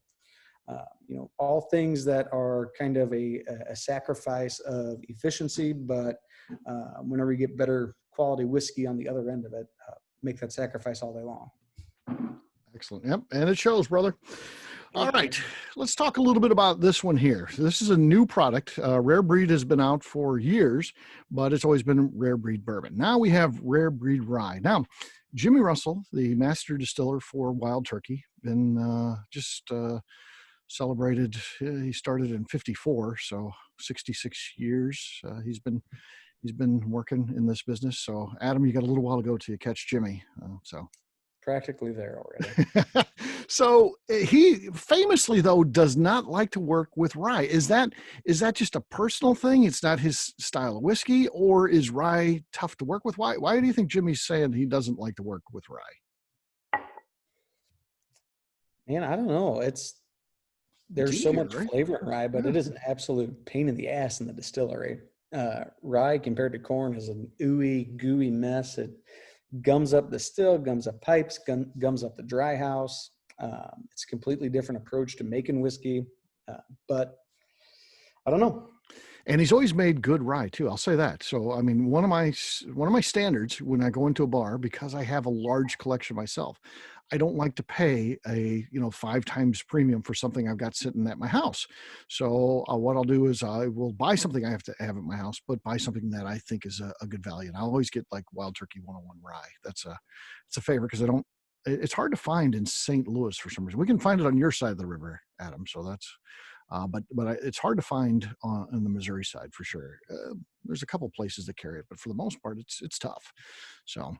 all things that are kind of a sacrifice of efficiency, but whenever you get better quality whiskey on the other end of it, make that sacrifice all day long. Excellent. Yep. And it shows, brother. All right. Let's talk a little bit about this one here. So this is a new product. Rare Breed has been out for years, but it's always been Rare Breed bourbon. Now we have Rare Breed Rye. Now, Jimmy Russell, the master distiller for Wild Turkey, been just celebrated. He started in 54, so 66 years. He's been working in this business. So, Adam, you got a little while to go till you catch Jimmy. Practically there already. So he famously, though, does not like to work with rye. Is that just a personal thing? It's not his style of whiskey, or is rye tough to work with? Why do you think Jimmy's saying he doesn't like to work with rye? Man, I don't know. There's so much right? flavor in rye, but it is an absolute pain in the ass in the distillery. Rye compared to corn is an ooey, gooey mess. It gums up the still, gums up pipes, gums up the dry house. It's a completely different approach to making whiskey, but I don't know. And he's always made good rye too. I'll say that. So, I mean, one of my standards when I go into a bar, because I have a large collection myself, I don't like to pay a 5 times premium for something I've got sitting at my house. So what I'll do is I will buy something I have to have at my house, but buy something that I think is a good value. And I always get like Wild Turkey 101 rye. It's a favorite because it's hard to find in St. Louis for some reason. We can find it on your side of the river, Adam. So that's, but it's hard to find on the Missouri side for sure. There's a couple places that carry it, but for the most part, it's tough. So,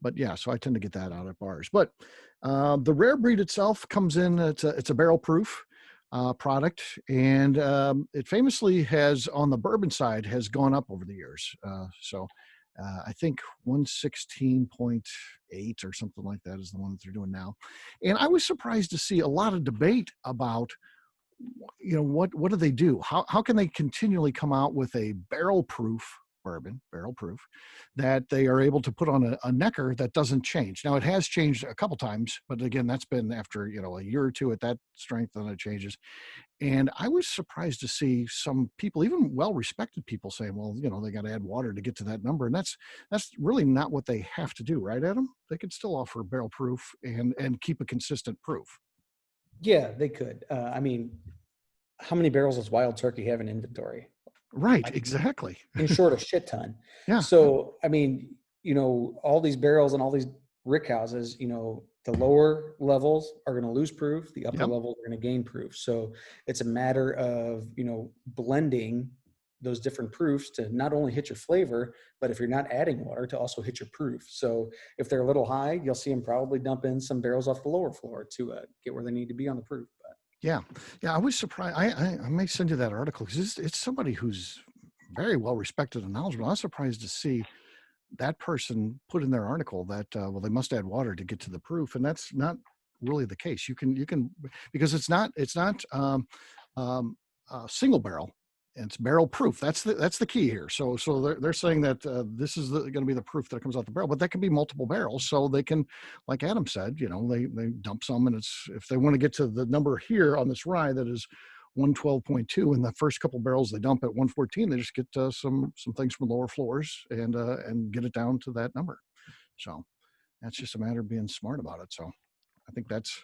but yeah, so I tend to get that out at bars. But the Rare Breed itself comes in. It's a barrel proof product, and it famously has on the bourbon side has gone up over the years. So I think 116.8 or something like that is the one that they're doing now. And I was surprised to see a lot of debate about, what do they do? How can they continually come out with a barrel proof bourbon, barrel proof, that they are able to put on a necker that doesn't change? Now it has changed a couple times, but again, that's been after, a year or two at that strength, then it changes. And I was surprised to see some people, even well-respected people, saying, well, they got to add water to get to that number. And that's really not what they have to do, right, Adam? They could still offer barrel proof and keep a consistent proof. Yeah, they could. I mean, how many barrels does Wild Turkey have in inventory? Right, Like, exactly. in short, a shit ton. Yeah. So, I mean, all these barrels and all these rick houses, the lower levels are going to lose proof, the upper Yep. levels are going to gain proof. So it's a matter of, blending those different proofs to not only hit your flavor, but if you're not adding water, to also hit your proof. So if they're a little high, you'll see them probably dump in some barrels off the lower floor to get where they need to be on the proof. But Yeah. I was surprised. I may send you that article because it's somebody who's very well respected and knowledgeable. I was surprised to see that person put in their article that well, they must add water to get to the proof, and that's not really the case. You can because it's not single barrel. It's barrel proof. That's the key here. So they're saying that this is going to be the proof that it comes out the barrel, but that can be multiple barrels. So they can, like Adam said, they dump some, and it's, if they want to get to the number here on this rye that is 112.2, and the first couple barrels they dump at 114, they just get some things from lower floors and get it down to that number. So that's just a matter of being smart about it. So I think that's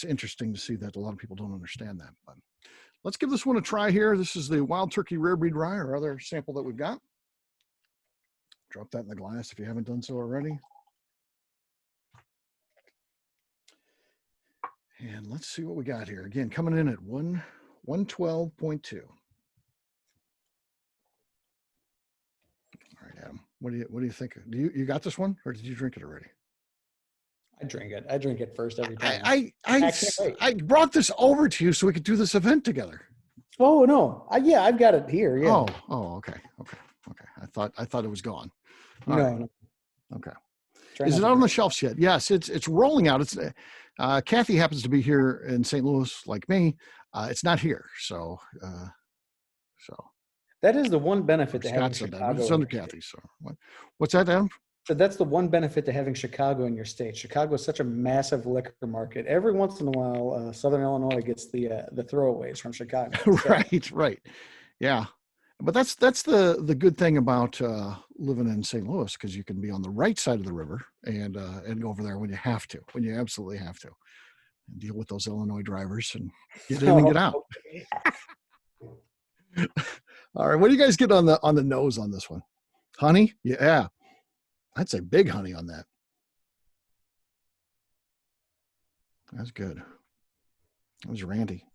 interesting to see that a lot of people don't understand that. But let's give this one a try here. This is the Wild Turkey Rare Breed Rye, our other sample that we've got. Drop that in the glass if you haven't done so already. And let's see what we got here. Again, coming in at 112.2. All right, Adam. What do you think? You got this one, or did you drink it already? I drink it. I drink it first every time. I brought this over to you so we could do this event together. Oh no! I've got it here. Yeah. Okay. I thought it was gone. No. Okay. Try Is not it to out on the drink. shelves yet? Yes, it's rolling out. It's Kathy happens to be here in St. Louis, like me. It's not here, so That is the one benefit to having Scott said that, but Chicago it's in under your state. Kathy. So what's that, Adam? So that's the one benefit to having Chicago in your state. Chicago is such a massive liquor market. Every once in a while, Southern Illinois gets the throwaways from Chicago. Right. Yeah. But that's the good thing about living in St. Louis, because you can be on the right side of the river and go over there when you absolutely have to, and deal with those Illinois drivers and get in and get out. Okay. All right, what do you guys get on the nose on this one? Honey? Yeah, I'd say big honey on that. That's good. That was randy.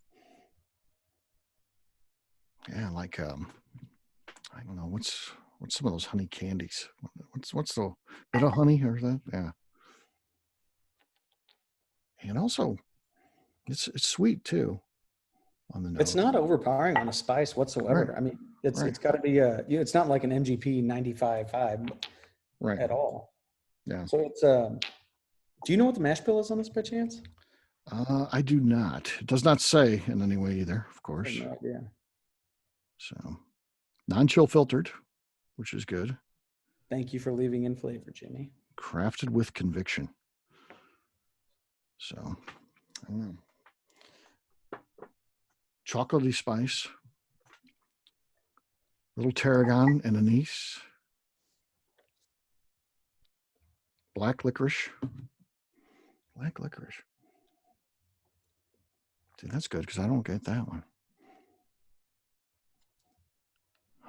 Yeah, like I don't know, what's some of those honey candies? What's the bit of honey or that? Yeah. And also it's sweet too on the nose. It's not overpowering on a spice whatsoever. Right. I mean, it's got to be it's not like an MGP 95.5 Right. at all. Yeah. So it's do you know what the mash bill is on this by chance? I do not. It does not say in any way either, of I course. have no idea. So non-chill filtered, which is good. Thank you for leaving in flavor, Jimmy. Crafted with conviction. So I don't know. Chocolatey spice, little tarragon and anise, black licorice. See, that's good because I don't get that one.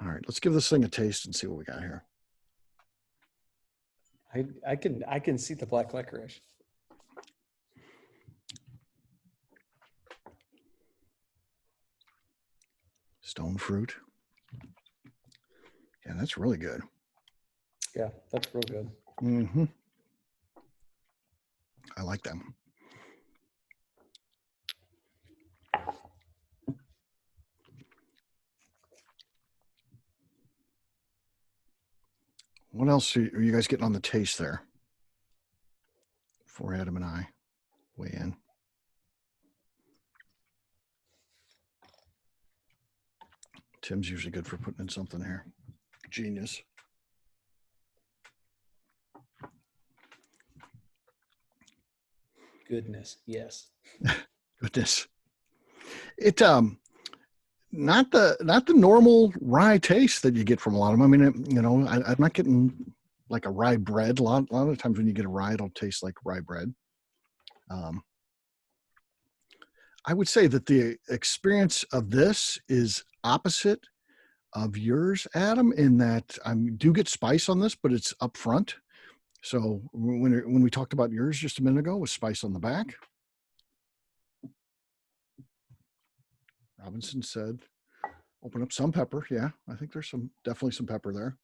All right, let's give this thing a taste and see what we got here. I can see the black licorice. Stone fruit. Yeah, that's really good. Yeah, that's real good. Mm-hmm. I like them. What else are you guys getting on the taste there? Before Adam and I weigh in. Tim's usually good for putting in something here. Genius. Goodness, yes. Goodness. It not the normal rye taste that you get from a lot of them. I mean, I'm not getting like a rye bread. A lot of times when you get a rye, it'll taste like rye bread. I would say that the experience of this is opposite of yours, Adam, in that I do get spice on this, but it's up front. So when we talked about yours just a minute ago with spice on the back, Robinson said, open up some pepper. Yeah, I think there's definitely some pepper there.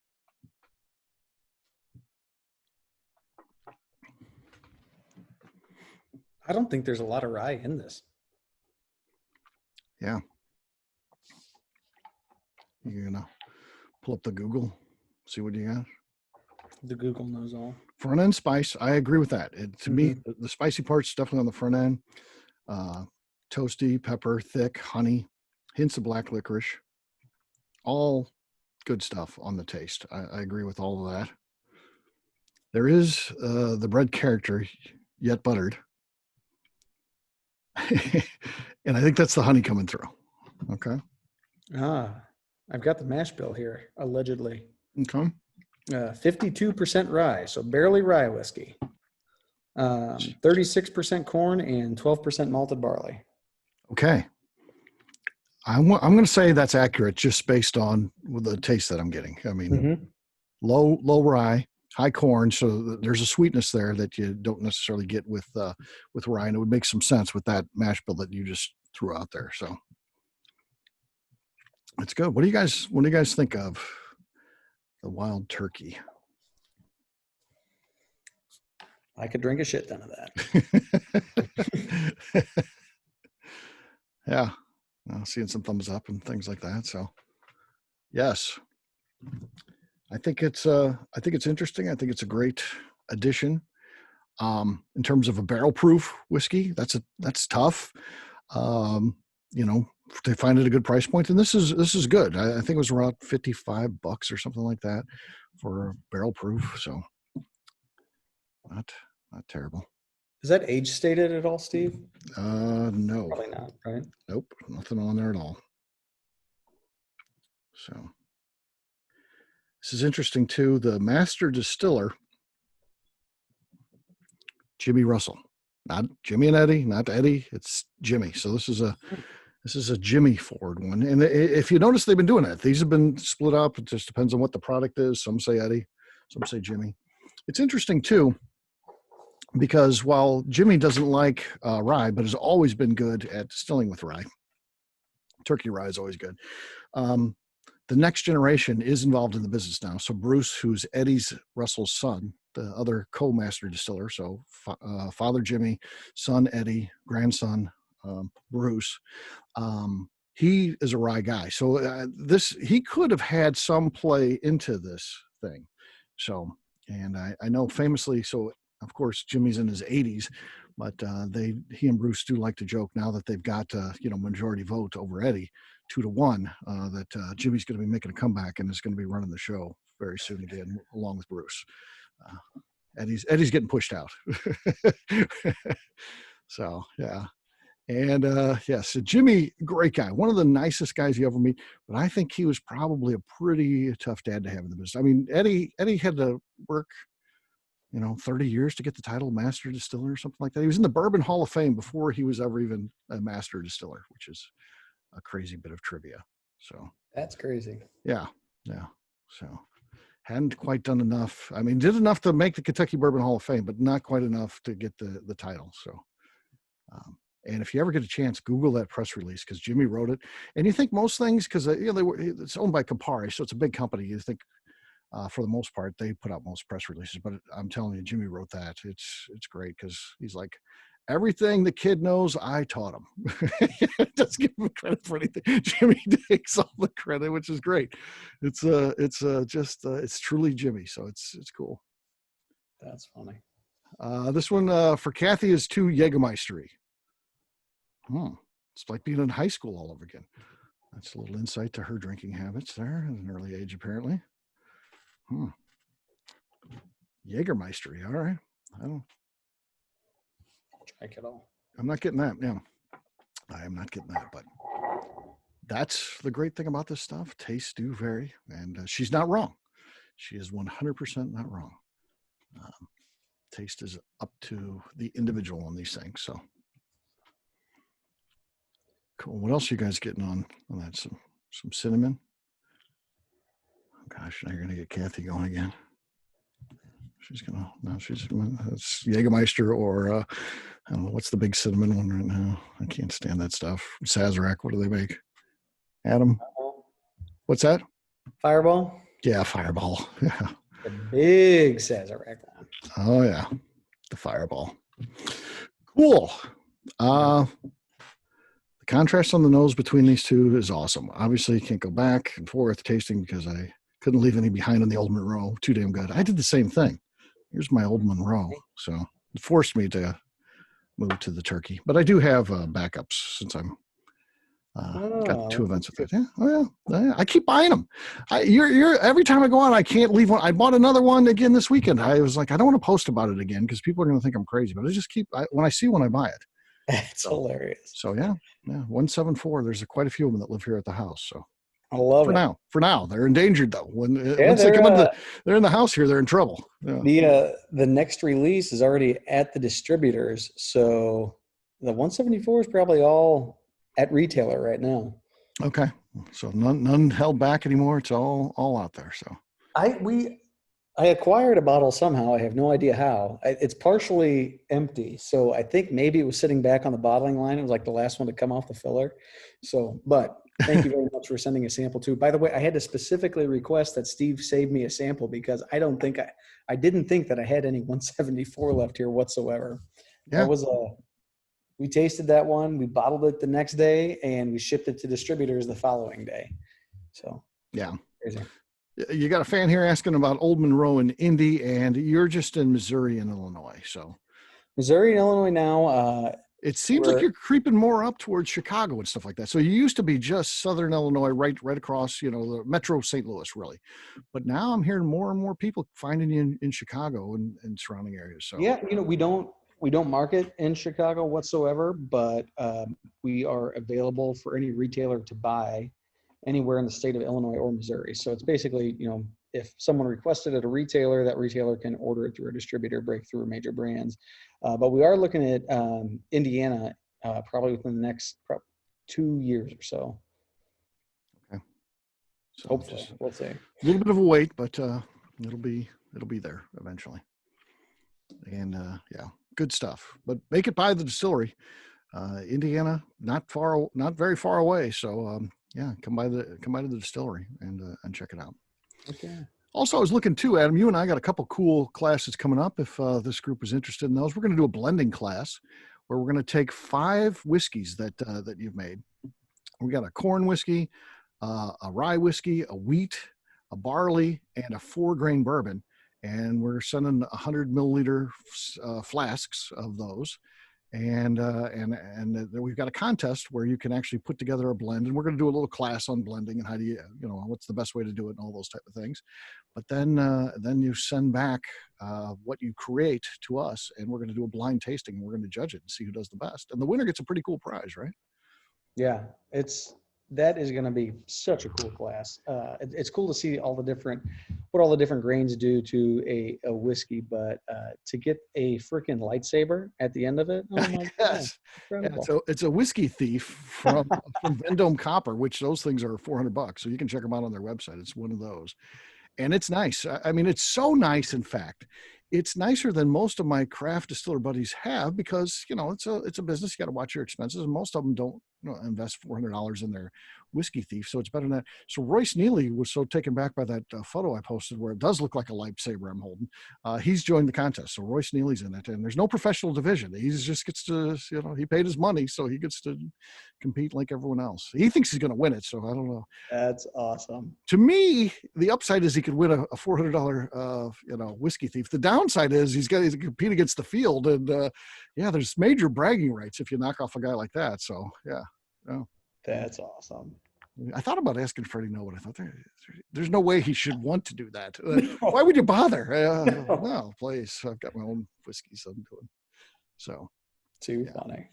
I don't think there's a lot of rye in this. Yeah. You're gonna pull up the Google, see what you got. The Google knows all. Front end spice, I agree with that. To me, the spicy part's definitely on the front end. Toasty, pepper, thick, honey, hints of black licorice. All good stuff on the taste. I agree with all of that. There is the bread character, yet buttered. And I think that's the honey coming through. Okay. I've got the mash bill here, allegedly. Okay. 52% rye, so barely rye whiskey. 36% corn and 12% malted barley. Okay. I'm going to say that's accurate just based on the taste that I'm getting. I mean, low rye, high corn, so there's a sweetness there that you don't necessarily get with rye, and it would make some sense with that mash bill that you just threw out there. So it's good. What do you guys think of the wild turkey? I could drink a shit ton of that. Yeah. Seeing some thumbs up and things like that. So yes, I think it's interesting. I think it's a great addition. In terms of a barrel proof whiskey, that's tough. To find it a good price point, and this is good. I think it was around $55 or something like that for a barrel proof. So not terrible. Is that age stated at all, Steve? No. Probably not, right? Nope, nothing on there at all. So this is interesting too. The master distiller, Jimmy Russell, not Jimmy and Eddie, not Eddie. It's Jimmy. So this is a Jimmy Ford one. And if you notice, they've been doing that. These have been split up. It just depends on what the product is. Some say Eddie, some say Jimmy. It's interesting too, because while Jimmy doesn't like rye, but has always been good at distilling with rye, turkey rye is always good. The next generation is involved in the business now. So Bruce, who's Eddie's Russell's son, the other co-master distiller. So father Jimmy, son Eddie, grandson Bruce. He is a rye guy. So he could have had some play into this thing. So, and I know famously, so of course, Jimmy's in his 80s, but he and Bruce do like to joke now that they've got majority vote over Eddie, 2-1, that Jimmy's going to be making a comeback and is going to be running the show very soon again, along with Bruce. Eddie's getting pushed out. So yeah, and so Jimmy, great guy, one of the nicest guys you ever meet. But I think he was probably a pretty tough dad to have in the business. I mean, Eddie had to work 30 years to get the title of master distiller or something like that. He was in the Bourbon Hall of Fame before he was ever even a master distiller, which is a crazy bit of trivia. So that's crazy. Yeah. So hadn't quite done enough. I mean, did enough to make the Kentucky Bourbon Hall of Fame, but not quite enough to get the title. So, and if you ever get a chance, Google that press release, because Jimmy wrote it. And you think most things, because it's owned by Campari, so it's a big company. You think, for the most part, they put out most press releases, but I'm telling you, Jimmy wrote that. It's great, because he's like, everything the kid knows, I taught him. Just give him credit for anything. Jimmy takes all the credit, which is great. It's truly Jimmy. So it's cool. That's funny. This one for Kathy is too Jägermeistery. It's like being in high school all over again. That's a little insight to her drinking habits there at an early age, apparently. Jägermeistery. All right. Drink it all. I'm not getting that. Yeah. I am not getting that, but that's the great thing about this stuff. Tastes do vary, and she's not wrong. She is 100% not wrong. Taste is up to the individual on these things. So cool. What else are you guys getting on that? Some cinnamon. Oh, gosh, now you're gonna get Kathy going again. It's Jägermeister, or I don't know, what's the big cinnamon one right now? I can't stand that stuff. Sazerac, what do they make? Adam? What's that? Fireball? Yeah, Fireball. Yeah. The big Sazerac one. Oh, yeah. The Fireball. Cool. The contrast on the nose between these two is awesome. Obviously, you can't go back and forth tasting because I couldn't leave any behind on the Old Monroe. Too damn good. I did the same thing. Here's my Old Monroe. So it forced me to move to the turkey. But I do have backups since I'm got 2 events with it. Yeah. Oh, yeah. I keep buying them. You're every time I go on, I can't leave one. I bought another one again this weekend. I was like, I don't want to post about it again because people are going to think I'm crazy. But I just when I see one, I buy it. That's hilarious. So yeah. 174. There's quite a few of them that live here at the house. So I love it. For now, they're endangered though. Once they come into they're in the house here, they're in trouble. Yeah. The next release is already at the distributors, so the 174 is probably all at retailer right now. Okay, so none held back anymore. It's all out there. So I acquired a bottle somehow. I have no idea how. It's partially empty, so I think maybe it was sitting back on the bottling line. It was like the last one to come off the filler. So, but thank you very much for sending a sample too. By the way, I had to specifically request that Steve save me a sample because I didn't think that I had any 174 left here whatsoever. Yeah. We tasted that one, we bottled it the next day, and we shipped it to distributors the following day. So yeah. Crazy. You got a fan here asking about Old Monroe and Indy, and you're just in Missouri and Illinois. So Missouri and Illinois now. It seems like you're creeping more up towards Chicago and stuff like that. So you used to be just Southern Illinois, right across, the Metro St. Louis, really. But now I'm hearing more and more people finding you in Chicago and surrounding areas. So yeah, we don't market in Chicago whatsoever, but we are available for any retailer to buy anywhere in the state of Illinois or Missouri. So it's basically, if someone requested at a retailer, that retailer can order it through a distributor, breakthrough major brands. But we are looking at Indiana probably within the next 2 years or so. Okay. So hopefully, we'll see. A little bit of a wait, but it'll be there eventually. And yeah, good stuff. But make it by the distillery. Indiana, not very far away. So yeah, come by the distillery and check it out. Okay. Also, I was looking too, Adam, you and I got a couple cool classes coming up. If this group is interested in those, we're going to do a blending class where we're going to take 5 whiskeys that you've made. We got a corn whiskey, a rye whiskey, a wheat, a barley, and a 4-grain bourbon. And we're sending 100 milliliter flasks of those. And we've got a contest where you can actually put together a blend, and we're going to do a little class on blending and how do you what's the best way to do it and all those type of things. But then you send back what you create to us, and we're going to do a blind tasting, and we're going to judge it and see who does the best. And the winner gets a pretty cool prize, right? Yeah, that is going to be such a cool class. It's cool to see what all the different grains do to a whiskey, but to get a freaking lightsaber at the end of it, oh my yes. God, yeah, it's a whiskey thief from Vendome Copper, which those things are $400, so you can check them out on their website. It's one of those, and it's nice. I mean, it's so nice. In fact, it's nicer than most of my craft distiller buddies have because it's a business. You got to watch your expenses, and most of them don't invest $400 in their whiskey thief, so it's better than that. So Royce Neely was so taken back by that photo I posted where it does look like a lightsaber I'm holding. He's joined the contest, so Royce Neely's in it, and there's no professional division. He just gets to, he paid his money, so he gets to compete like everyone else. He thinks he's going to win it, so I don't know. That's awesome. To me, the upside is he could win a $400, whiskey thief. The downside is he's got to compete against the field, and there's major bragging rights if you knock off a guy like that. So yeah. That's awesome. I thought about asking Freddie no, but I thought there's no way he should want to do that. Why would you bother? No, please. I've got my own whiskeys I'm doing. So too funny.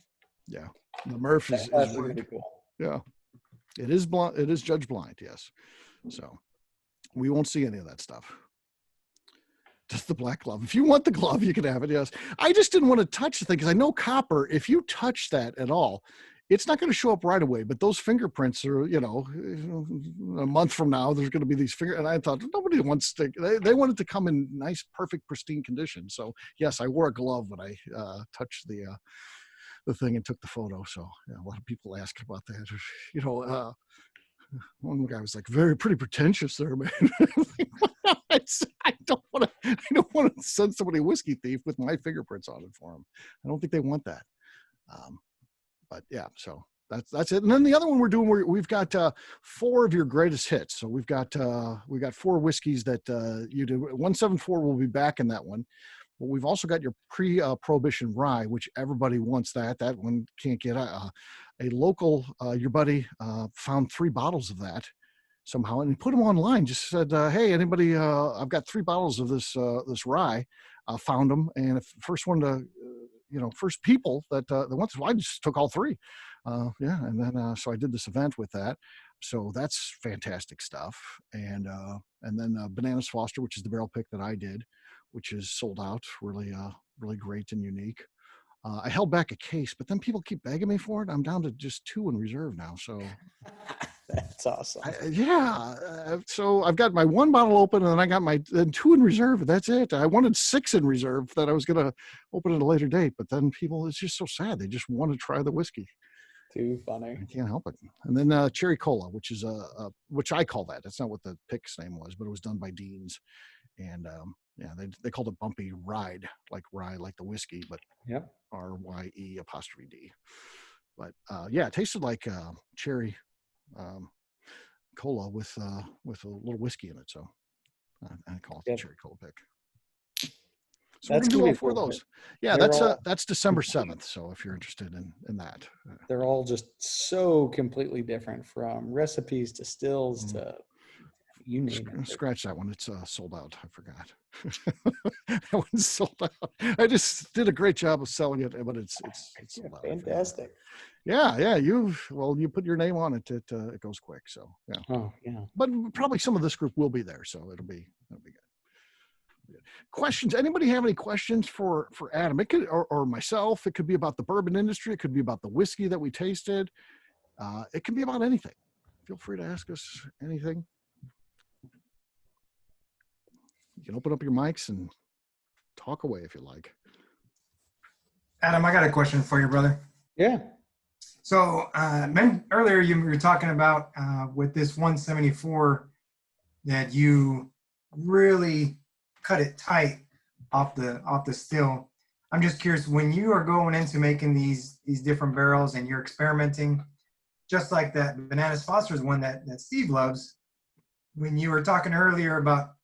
Yeah, the Murph is really cool. Yeah, it is blind. It is judge blind. Yes, so we won't see any of that stuff. Just the black glove. If you want the glove, you can have it. Yes, I just didn't want to touch the thing because I know copper. If you touch that at all, it's not going to show up right away, but those fingerprints are, a month from now, there's going to be these and I thought nobody wants to, they wanted to come in nice, perfect, pristine condition. So yes, I wore a glove when I touched the thing and took the photo. So yeah, a lot of people asked about that. One guy was like, pretty pretentious there, man. I don't want to send somebody a whiskey thief with my fingerprints on it for him. I don't think they want that. But yeah, so that's it. And then the other one we're doing, we've got 4 of your greatest hits. So we've got 4 whiskeys that you did. 174 will be back in that one. But we've also got your Pre-Prohibition Rye, which everybody wants that. That one can't get a local, your buddy found 3 bottles of that somehow and put them online. Just said, hey, anybody, I've got 3 bottles of this rye. Found them. And if first one to, first people that went through, I just took all 3. And then so I did this event with that. So that's fantastic stuff. And then Bananas Foster, which is the barrel pick that I did, which is sold out, really great and unique. I held back a case, but then people keep begging me for it. I'm down to just 2 in reserve now. So that's awesome. So I've got my 1 bottle open, and then I got my 2 in reserve. That's it. I wanted 6 in reserve that I was going to open at a later date, but then people, it's just so sad. They just want to try the whiskey. Too funny. I can't help it. And then Cherry Cola, which is which I call that. That's not what the pick's name was, but it was done by Dean's. And they called it Bumpy Ride, like rye, like the whiskey, but RYE''D. But it tasted like cherry cola with a little whiskey in it. So I call it the Cherry Cola pick. So we're gonna do all 4 of those. Yeah, that's December 7th. So if you're interested in that, they're all just so completely different, from recipes to stills to you name it. Scratch that one. It's sold out. I forgot. That one's sold out. I just did a great job of selling it, but it's sold out. Fantastic. Yeah. You put your name on it. It goes quick. So yeah. Oh yeah. But probably some of this group will be there, so it'll be good. Questions? Anybody have any questions for Adam? It could or myself. It could be about the bourbon industry. It could be about the whiskey that we tasted. It can be about anything. Feel free to ask us anything. You can open up your mics and talk away if you like. Adam, I got a question for you, brother. Yeah. So earlier you were talking about with this 174 that you really cut it tight off the still. I'm just curious, when you are going into making these different barrels and you're experimenting, just like that Bananas Foster's one that Steve loves, when you were talking earlier about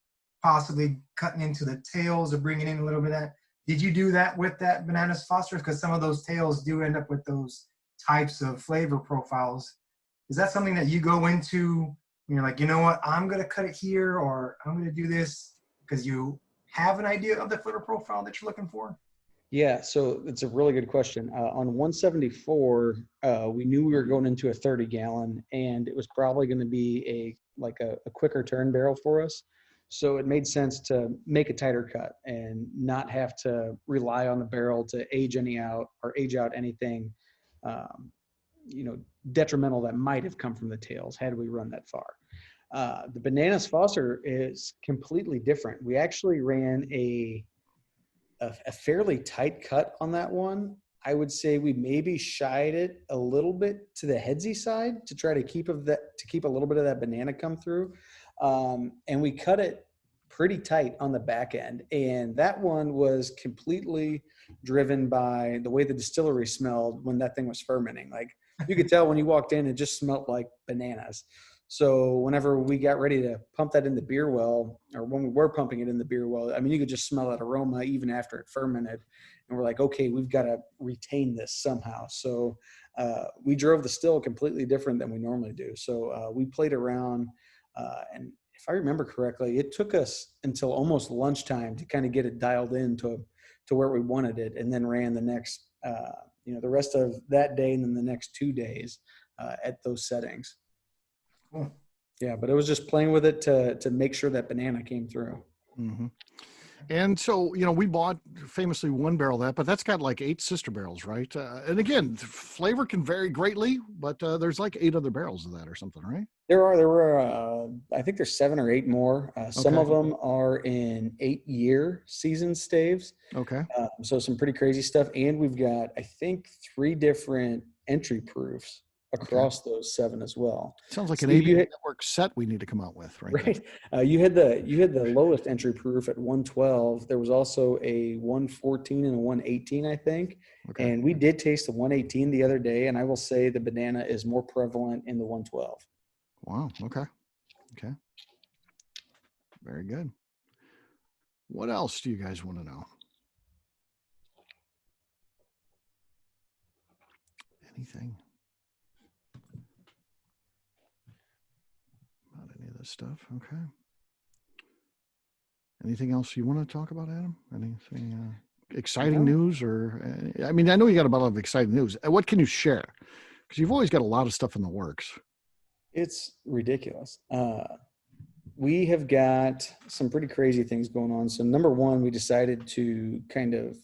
possibly cutting into the tails or bringing in a little bit of that, did you do that with that Bananas Foster's? Because some of those tails do end up with those types of flavor profiles. Is that something that you go into when you're like, you know what, I'm going to cut it here, or I'm going to do this, because you have an idea of the flavor profile that you're looking for? Yeah, so it's a really good question. On 174, we knew we were going into a 30-gallon, and it was probably going to be a quicker turn barrel for us. So it made sense to make a tighter cut and not have to rely on the barrel to age out anything, detrimental that might have come from the tails had we run that far. The Bananas Foster is completely different. We actually ran a fairly tight cut on that one, I would say we maybe shied it a little bit to the headsy side to try to keep a little bit of that banana come through. And we cut it pretty tight on the back end. And that one was completely driven by the way the distillery smelled when that thing was fermenting. Like, you could tell when you walked in, it just smelled like bananas. So whenever we got ready to pump that in the beer well, or when we were pumping it in the beer well, I mean, you could just smell that aroma even after it fermented. And we're like, okay, we've got to retain this somehow. So we drove the still completely different than we normally do. So we played around, and if I remember correctly, it took us until almost lunchtime to kind of get it dialed in to where we wanted it, and then ran the next, the rest of that day and then the next 2 days at those settings. Cool. Yeah, but it was just playing with it to make sure that banana came through. Mm-hmm. And so, we bought famously one barrel of that, but that's got like 8 sister barrels, right? And again, flavor can vary greatly, but there's like 8 other barrels of that or something, right? There were, I think there's 7 or 8 more. Some Okay. of them are in 8-year season staves. Okay. So some pretty crazy stuff. And we've got, I think, 3 different entry proofs across those 7 as well. Sounds like So an ABV Network set we need to come out with, right? You had the lowest entry proof at 112. There was also a 114 and a 118, I think. Okay. And we did taste the 118 the other day, and I will say the banana is more prevalent in the 112. Wow. Okay. Very good. What else do you guys want to know? Anything? Not any of this stuff. Okay. Anything else you want to talk about, Adam? Anything exciting news? Or I know you got a lot of exciting news. What can you share? Because you've always got a lot of stuff in the works. It's ridiculous. We have got some pretty crazy things going on. So number one, we decided to kind of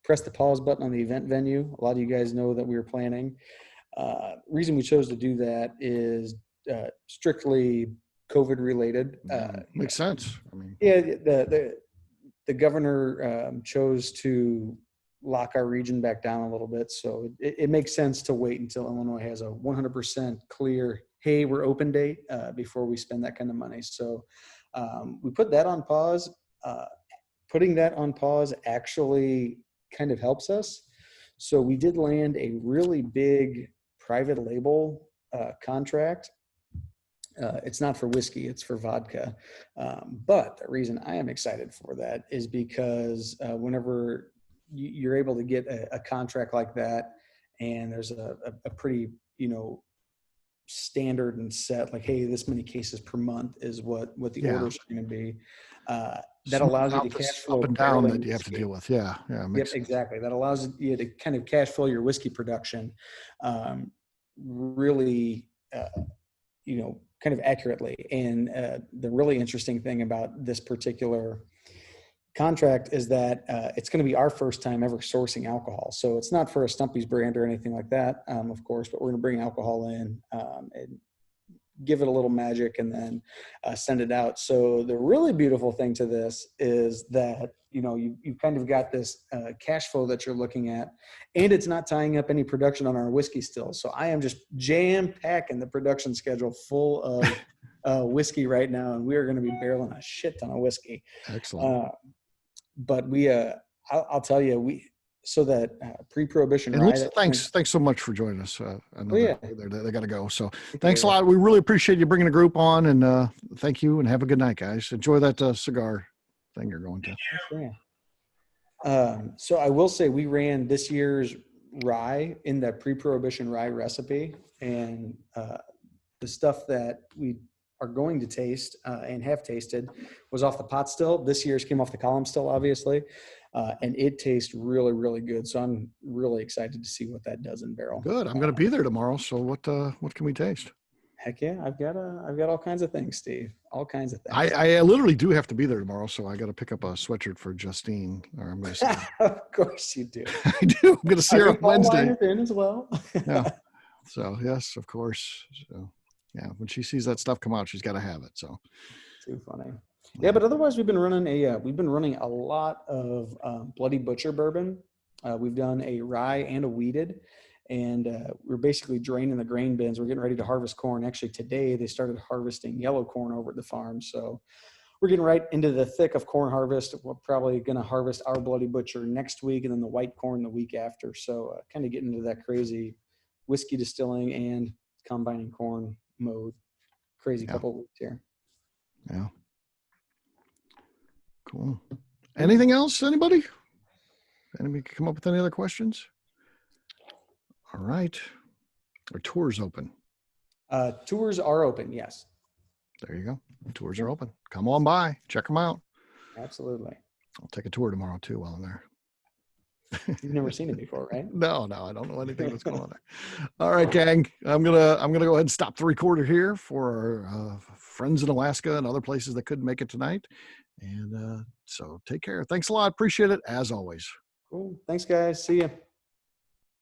press the pause button on the event venue. A lot of you guys know that we were planning. Reason we chose to do that is strictly COVID related. Makes sense. Yeah, the governor chose to lock our region back down a little bit. So it makes sense to wait until Illinois has a 100% clear, hey, we're open date before we spend that kind of money. So we put that on pause. Putting that on pause actually kind of helps us. So we did land a really big private label contract. It's not for whiskey, it's for vodka. But the reason I am excited for that is because whenever you're able to get a contract like that, and there's a pretty, standard and set, like, hey, this many cases per month is what the orders are going to be. That allows you to cash flow up and down that you have to deal with. Yeah. Yep, exactly. That allows you to kind of cash flow your whiskey production really, kind of accurately. And the really interesting thing about this particular contract is that it's going to be our first time ever sourcing alcohol. So it's not for a Stumpy's brand or anything like that, of course, but we're going to bring alcohol in and give it a little magic and then send it out. So the really beautiful thing to this is that, you've kind of got this cash flow that you're looking at, and it's not tying up any production on our whiskey still. So I am just jam packing the production schedule full of whiskey right now. And we are going to be barreling a shit ton of whiskey. Excellent. But I'll tell you, so that Pre-Prohibition Rye. Rye. Thanks so much for joining us. I know they got to go. So Thank thanks you. a lot. We really appreciate you bringing a group on, and thank you, and have a good night, guys. Enjoy that cigar thing you're going to. Yeah. So I will say we ran this year's rye in the Pre-Prohibition Rye recipe, and the stuff that we are going to taste and have tasted was off the pot still. This year's came off the column still, obviously. And it tastes really, really good. So I'm really excited to see what that does in barrel. Good. I'm going to be there tomorrow. So what can we taste? Heck yeah. I've got all kinds of things, Steve. All kinds of things. I literally do have to be there tomorrow. So I got to pick up a sweatshirt for Justine, or I'm going to see her. Of course you do. I do. I'm going to see her on Wednesday. In as well. Yeah. So yes, of course. So yeah, when she sees that stuff come out, she's got to have it. So too funny. Yeah, but otherwise we've been running a lot of Bloody Butcher bourbon. We've done a rye and a wheated, and we're basically draining the grain bins. We're getting ready to harvest corn. Actually, today they started harvesting yellow corn over at the farm. So we're getting right into the thick of corn harvest. We're probably going to harvest our Bloody Butcher next week, and then the white corn the week after. So kind of getting into that crazy whiskey distilling and combining corn mode. Crazy couple of weeks here. Yeah. Cool. Anything else, anybody? Anybody come up with any other questions? All right. Our tour's open. Tours are open, yes. There you go. Tours are open. Come on by. Check them out. Absolutely. I'll take a tour tomorrow too while I'm there. You've never seen it before, right? No, I don't know anything that's going on there. All right, gang. I'm gonna go ahead and stop the recorder here for our friends in Alaska and other places that couldn't make it tonight. And so take care. Thanks a lot. Appreciate it as always. Cool. Thanks, guys. See ya.